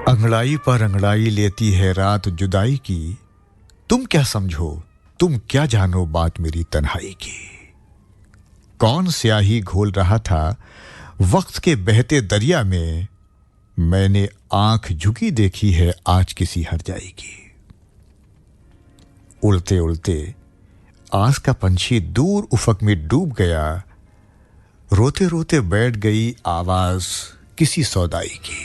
अंगड़ाई पर अंगड़ाई लेती है रात जुदाई की, तुम क्या समझो, तुम क्या जानो बात मेरी तन्हाई की। कौन स्याही घोल रहा था वक्त के बहते दरिया में, मैंने आंख झुकी देखी है आज किसी हरजाई की। उड़ते उड़ते आस का पंछी दूर उफक में डूब गया, रोते रोते बैठ गई आवाज किसी सौदाई की।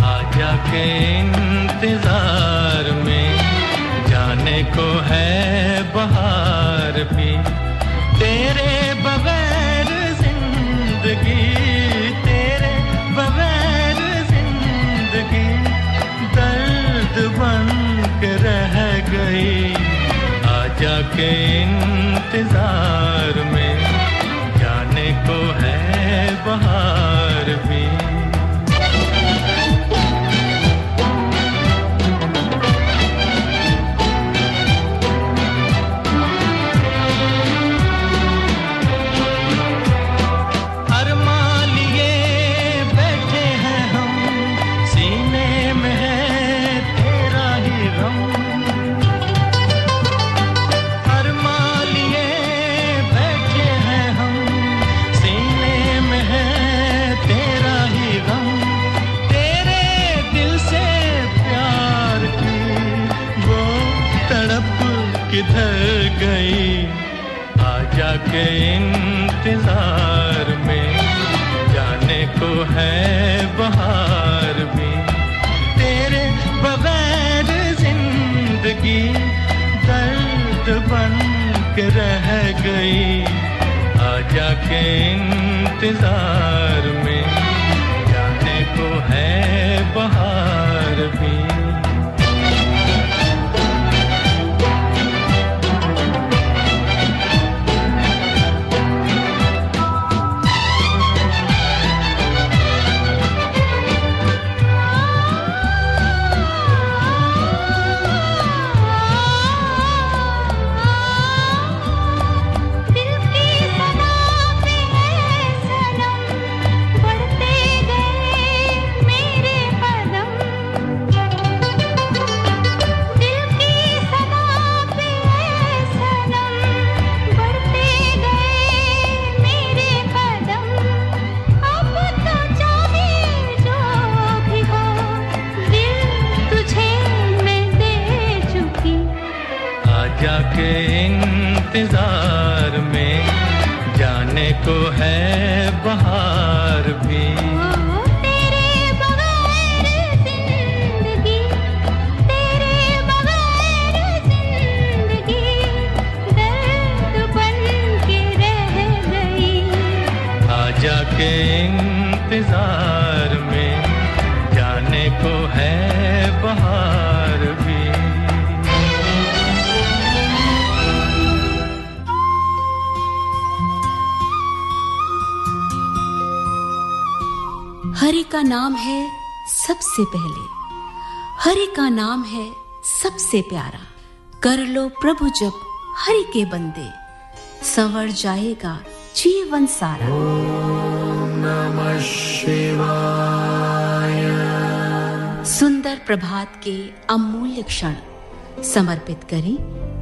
आजा के इंतजार में जाने को है बहार भी, तेरे बगैर जिंदगी, तेरे बगैर जिंदगी दर्द बन के रह गई। आजा के इंतजार में जाने को है बहार भी। किधर गई आजा के इंतजार में जाने को है बहार भी, तेरे बगैर जिंदगी दर्द बन के रह गई। आजा के इंतजार में जाने को है बहार भी। के इंतजार में जाने को है बहार भी। तेरे बगैर जिंदगी, तेरे बगैर जिंदगी दर्द बन के रह गई। आजा के इंतजार में जाने को है बहार भी। हरि का नाम है सबसे पहले, हरि का नाम है सबसे प्यारा। कर लो प्रभु जप हरि के बंदे, संवर जाएगा जीवन सारा। ओम नमः शिवाय। सुंदर प्रभात के अमूल्य क्षण समर्पित करें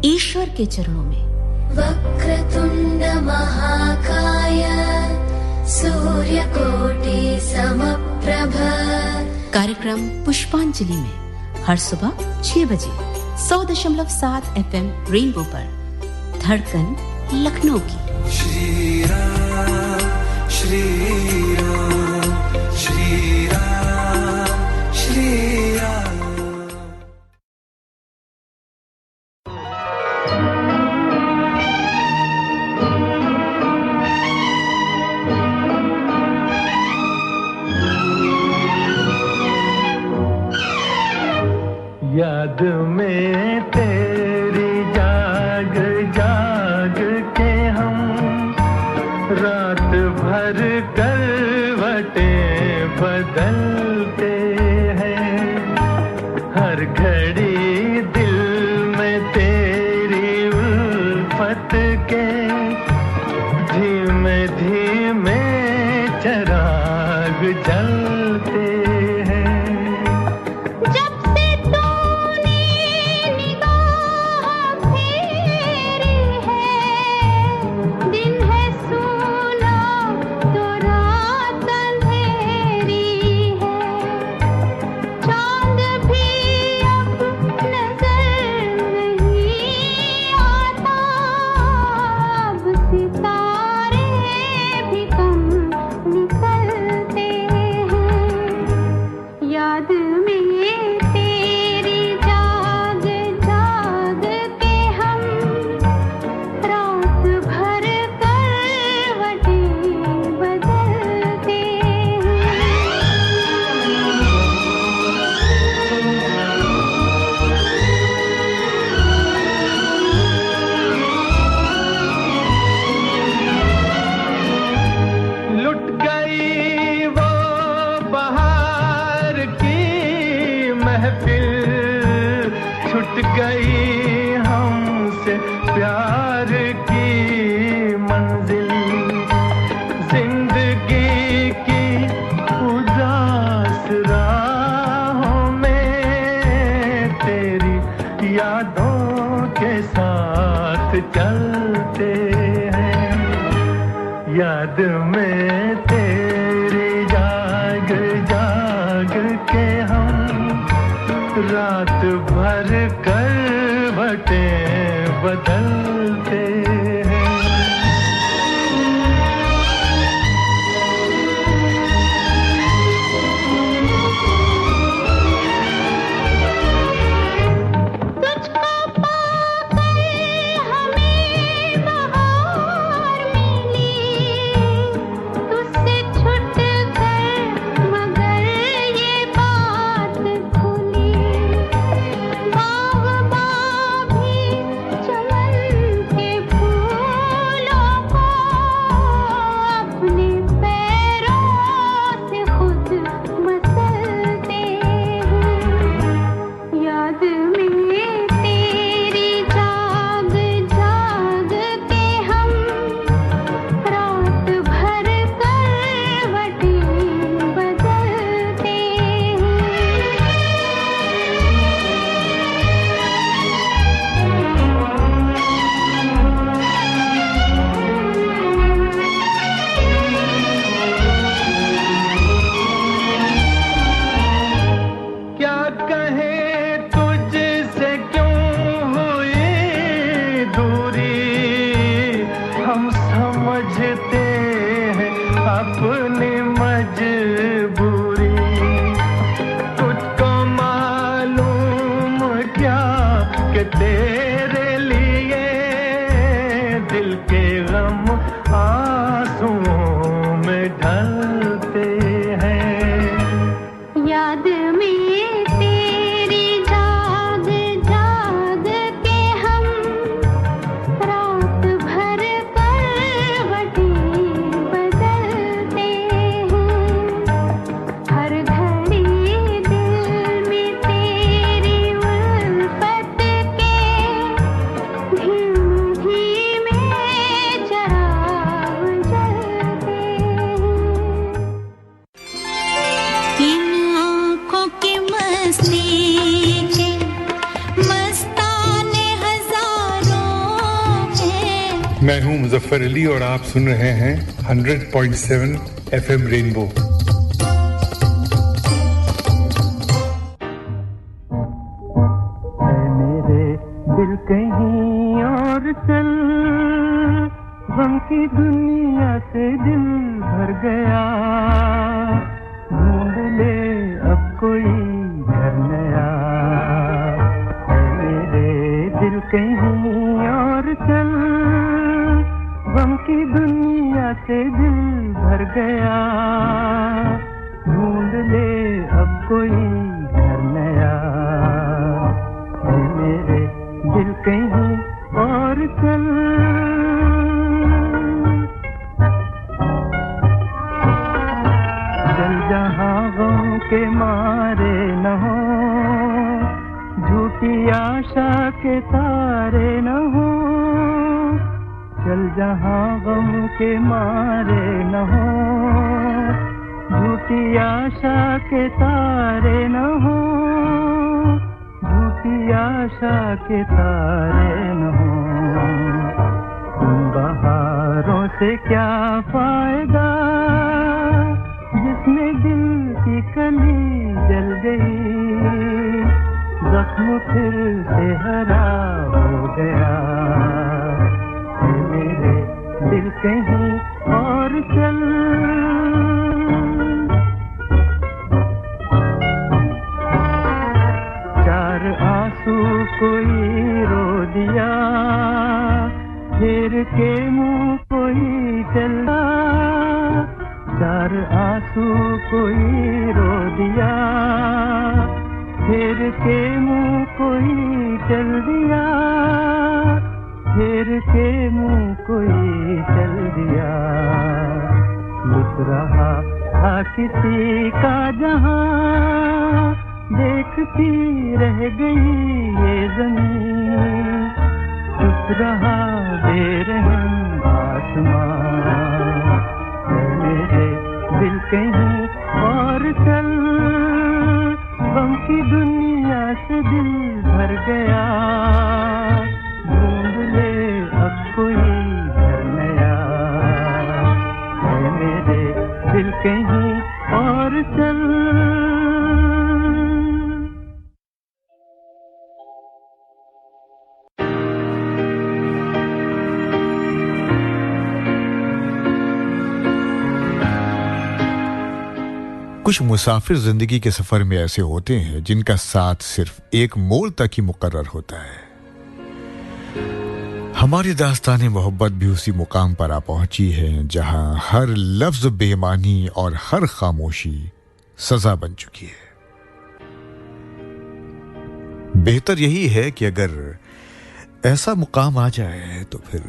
ईश्वर के चरणों में। वक्रतुंड महाकाय सूर्यकोटि समप्रभ। कार्यक्रम पुष्पांजलि में हर सुबह 6 बजे 100.7 FM रेनबो पर धड़कन लखनऊ की। श्री राम श्री राम श्री राम श्री राम। याद में तेरी जाग जाग के हम रात भर करवटें बदलते जलते हैं जब से तूने निगाह फेरी है दिन है सूना तो रात अंधेरी है चांद भी अब नजर नहीं आता अब सितारे भी कम निकलते हैं याद में तेरी जाग जाग के हम रात भर करवटें बदलते लुट गई वो बहार की महफिल छूट गई हमसे प्यार की मंजिल जिंदगी की उदास राहों में तेरी यादों के साथ चलते हैं याद में तेरी जाग जाग के हम रात भर करवटें बदलते हैं तुझको पाकर हमें बहार मिली तुझसे छूट कर मगर ये बात खुली बाग़बां भी चमन के फूलों को अपने पैरों से खुद मसलते हैं याद में तेरी जाग जाग के हम रात भर करवटें बदलते हैं क्या कहें तुझसे क्यों हुई दूरी हम समझते हैं अपनी मजबूरी तुझको मालूम क्या कि तेरे लिए दिल के गम आंसुओं में ढलते हैं याद में तेरी जाग जाग के हम रात भर करवटें बदलते हैं हर घड़ी दिल में तेरी उल्फत के धीमे धीमे चराग जलते हैं इन आँखों की मस्ती के मस्ताने हजारों हैं मैं हूं मुजफ्फर अली और आप सुन रहे हैं 100.7 FM रेनबो मेरे दिल कहीं और चल गम की दुनिया से दिल भर गया ढूंढ ले अब कोई घर नया मेरे दिल कहीं और चल गम की दुनिया से दिल भर गया ढूंढ ले अब कोई घर नया मेरे दिल कहीं और चल चल जहाँ गम के मारे न हो झूठी आशा के तारे न हो चल जहाँ गम के मारे न हो झूठी झूठी आशा के तारे न हो, झूठी आशा के तारे न हो। बहारों से क्या फायदा जिसमें दिल की कली जल गई, जख्म फिर से हरा हो गया। मेरे दिल कहीं और चल, चार आंसू कोई रो दिया, फेर के मुंह कोई चला, चार आंसू कोई रो दिया, फेर के मुंह कोई चल दिया, फेर के मुंह कोई चल दिया। लुट रहा था किसी का जहां, देखती रह गई ये ज़मीन, चुप रहा बेरहम आसमां। मेरे दिल कहीं और चल, गम की दुनिया से दिल भर गया, ढूंढ ले अब कोई घर नया। मेरे दिल कहीं और चल। कुछ मुसाफिर जिंदगी के सफर में ऐसे होते हैं जिनका साथ सिर्फ एक मोड़ तक ही मुकर्रर होता है। हमारी दास्तान मोहब्बत भी उसी मुकाम पर आ पहुंची है जहां हर लफ्ज बेमानी और हर खामोशी सजा बन चुकी है। बेहतर यही है कि अगर ऐसा मुकाम आ जाए तो फिर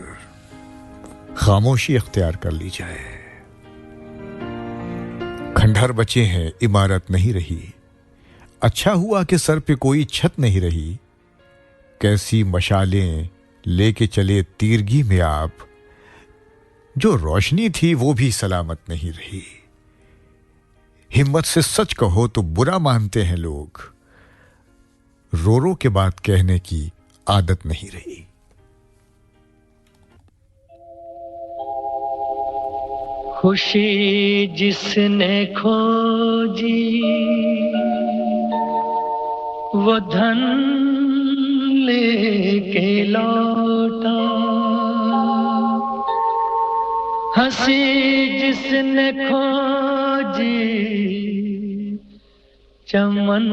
खामोशी अख्तियार कर ली जाए। खंडहर बचे हैं, इमारत नहीं रही, अच्छा हुआ कि सर पे कोई छत नहीं रही। कैसी मशालें लेके चले तीरगी में आप, जो रोशनी थी वो भी सलामत नहीं रही। हिम्मत से सच कहो तो बुरा मानते हैं लोग, रो रो के बात कहने की आदत नहीं रही। खुशी जिसने खोजी वो धन लेके लौटा, हंसी जिसने खोजी चमन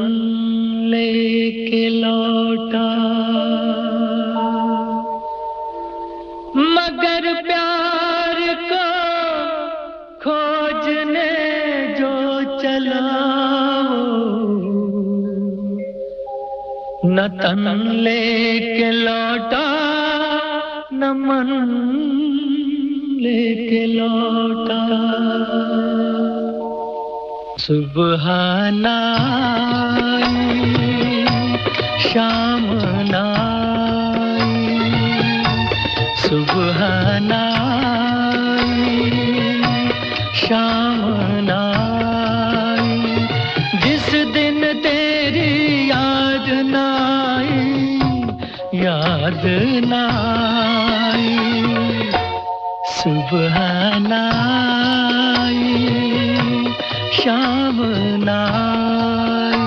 लेके लौटा। मगर प्यार को खोजने जो चला न तन लेके लौटा न मन लेके लौटा। सुबह नाई शाम नाई, सुबह नाई शाम नाई, जिस दिन तेरी याद नाई, याद नाई। सुबह नाई शाम नाई।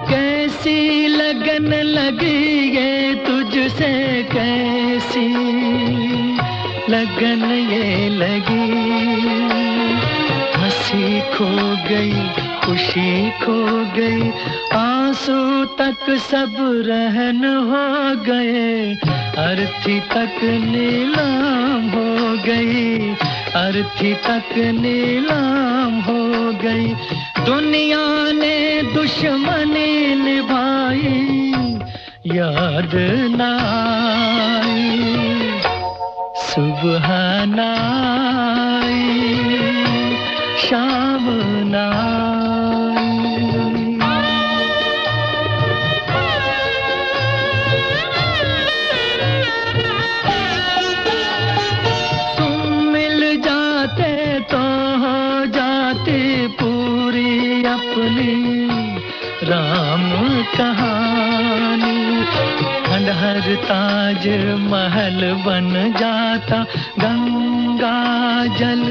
कैसी लगन लगी ये तुझसे, कैसी लगन ये लगी। हंसी खो गई खुशी खो गई, आंसू तक सब रहन हो गए। अर्थी तक नीलाम हो गई, अर्थी तक नीलाम हो गई। दुनिया ने दुश्मनी निभाई, याद नाई। सुबह नाई शाम नाई। कहानी खंडहर ताज महल बन जाता गंगा जल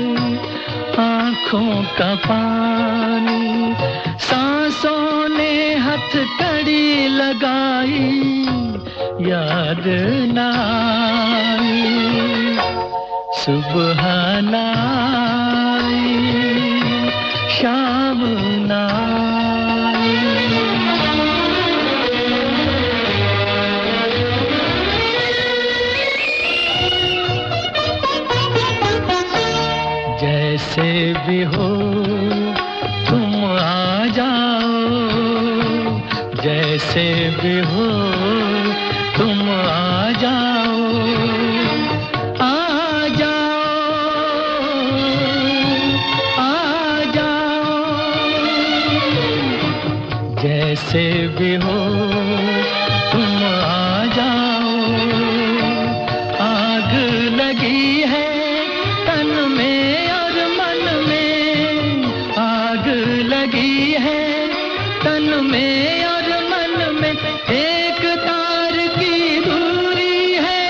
आँखों का पानी सांसों ने हथकड़ी लगाई याद न आई सुबह न आई शाम न आई जैसे भी हो तुम आ जाओ जैसे भी हो तुम आ जाओ आ जाओ जैसे भी हो तुम आ जाओ आग लगी है तन में और मन में आग लगी है तन में और मन में एक तार की दूरी है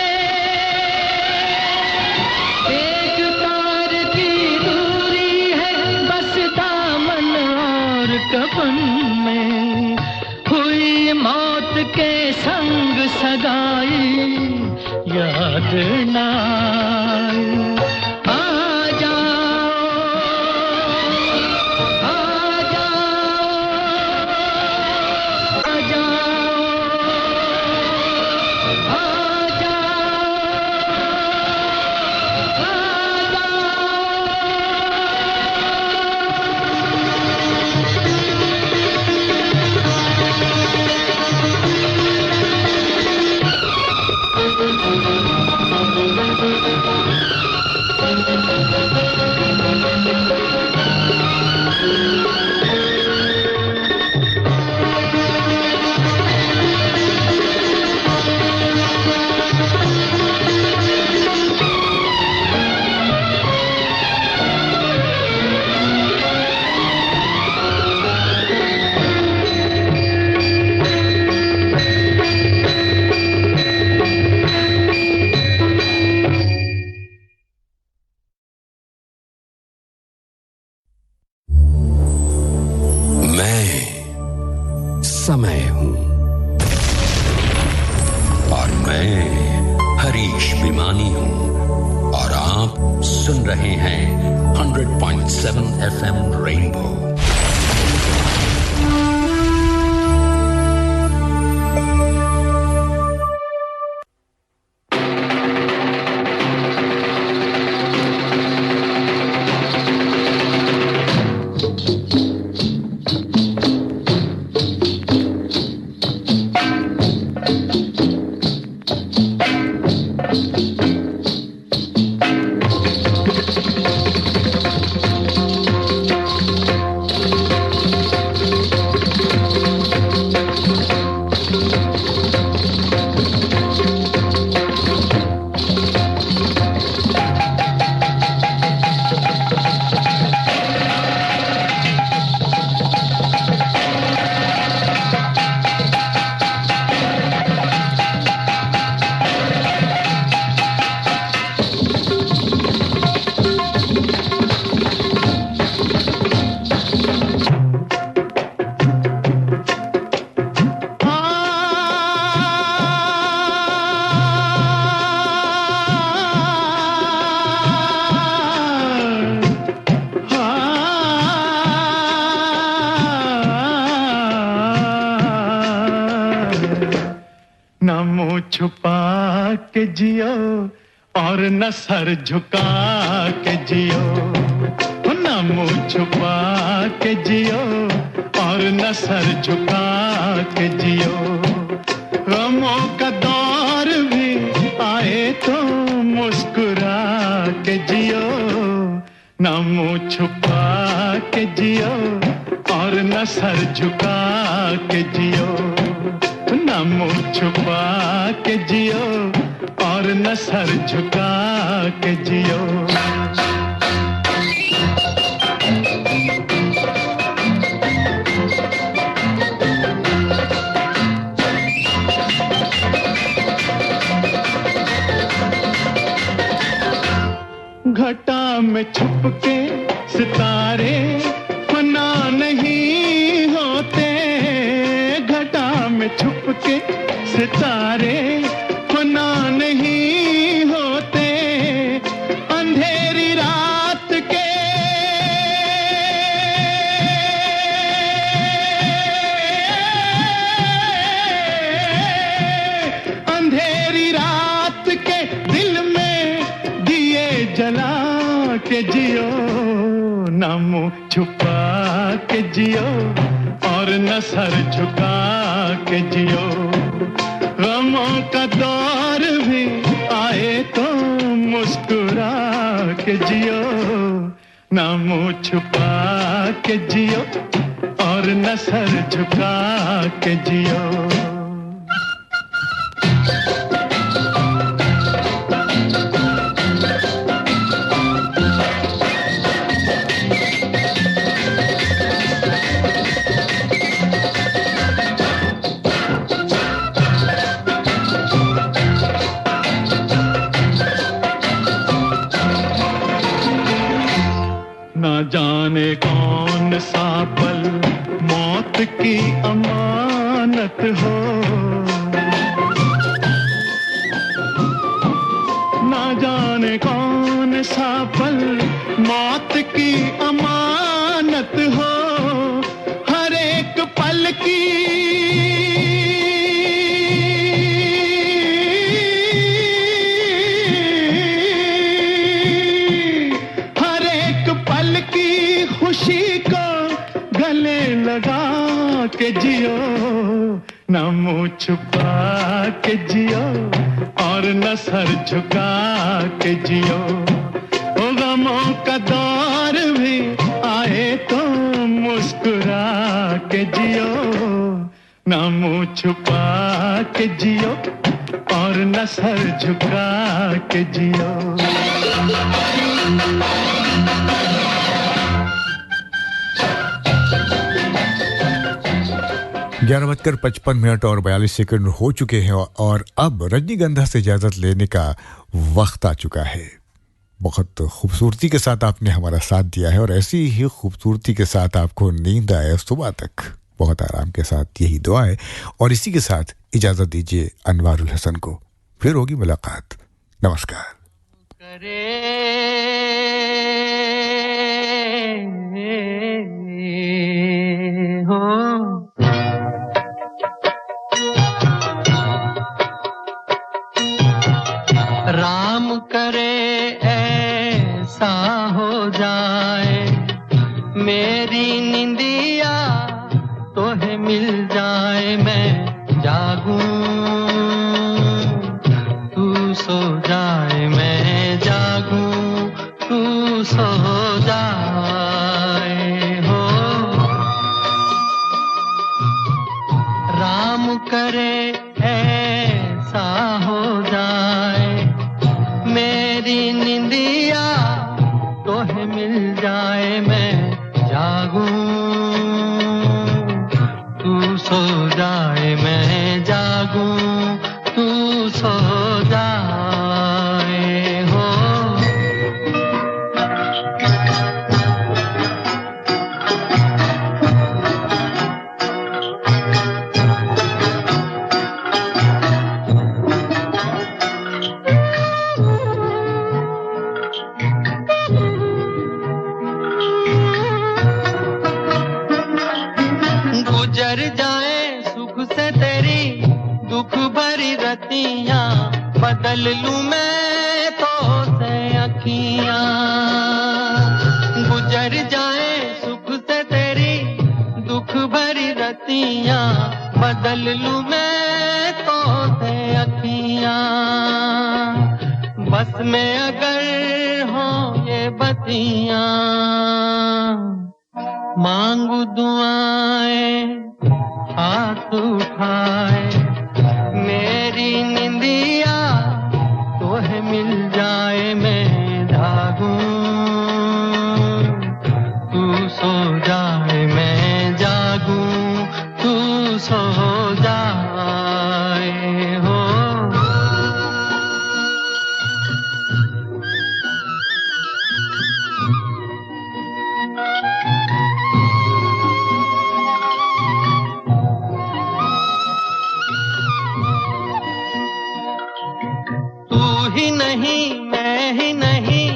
एक तार की दूरी है बस दामन और कफन में हुई मौत के संग सगाई याद न आई समय हूं और मैं हरीश बिमानी हूं और आप सुन रहे हैं 100.7 FM रेनबो छुपा के जियो और न सर झुका के जियो न मुंह छुपा के जियो और न सर झुका के जियो गमों का दौर भी आए तो मुस्कुरा के जियो न मुंह छुपा के जियो और न सर झुका के जियो न मुंह छुपा के जियो और न सर झुका के जियो घटा में छुप के सितारे फना नहीं होते, घटा में छुप के सितारे फना नहीं होते, अंधेरी रात के अंधेरी रात के दिल में दिए जला के जियो, न मुंह छुपा के जियो और न सर झुका के जियो, गमों का दौर भी आए तो मुस्कुरा के जियो, न मुंह छुपा के जियो और न सर झुका के जियो। ना जाने कौन सा पल मौत की अमानत हो, ना जाने कौन सा पल मौत की अमानत हो, हर एक पल की खुशी को गले लगा के जियो, न मुंह छुपा के जियो और न सर झुका के जियो, ओ गमों का दौर भी आए तो मुस्कुरा के जियो, न मुंह छुपा के जियो और न सर झुका के जियो। 11:55 और 42 हो चुके हैं और अब रजनीगंधा से इजाजत लेने का वक्त आ चुका है। बहुत खूबसूरती के साथ आपने हमारा साथ दिया है और ऐसी ही खूबसूरती के साथ आपको नींद आए सुबह तक, बहुत आराम के साथ, यही दुआ है। और इसी के साथ इजाजत दीजिए अनवारुल हसन को, फिर होगी मुलाकात। नमस्कार। राम करे ऐसा हो जाए मेरी निंदिया तोहे मिल जाए, मैं जागूं तू सो जाए, मैं जागूं तू सो जाए हो। राम करे ऐसा हो जाए मेरी निंदिया तोहे मिल जाए, मैं जागूं तू सो जाए, मैं जागूं तू सो जाए हो। गुजर जाए सुख से तेरी दुख भरी रतियां, बदल लूं मैं तो से अखियां। गुजर जाए सुख से तेरी दुख भरी रतियां, बदल लूं मैं तो से अखियां। बस में अगर हो ये बतियां, मांगू दुआएं हाथ उठाए, मेरी निंदिया तोहे मिल जाए, मैं जागूं तू सो जाए, मैं जागूं तू सो जाए हो। ही नहीं मैं ही नहीं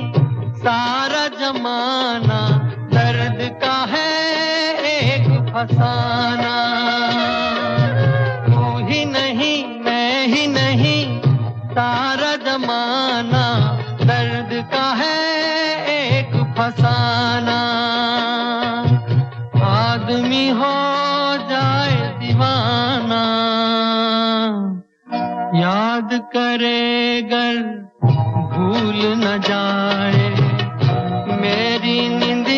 सारा जमाना दर्द का है एक फसाना तू ही नहीं मैं ही नहीं सारा जमाना दर्द का है एक फसाना आदमी हो जाए दीवाना याद करे गर भूल न जाए मेरी नींद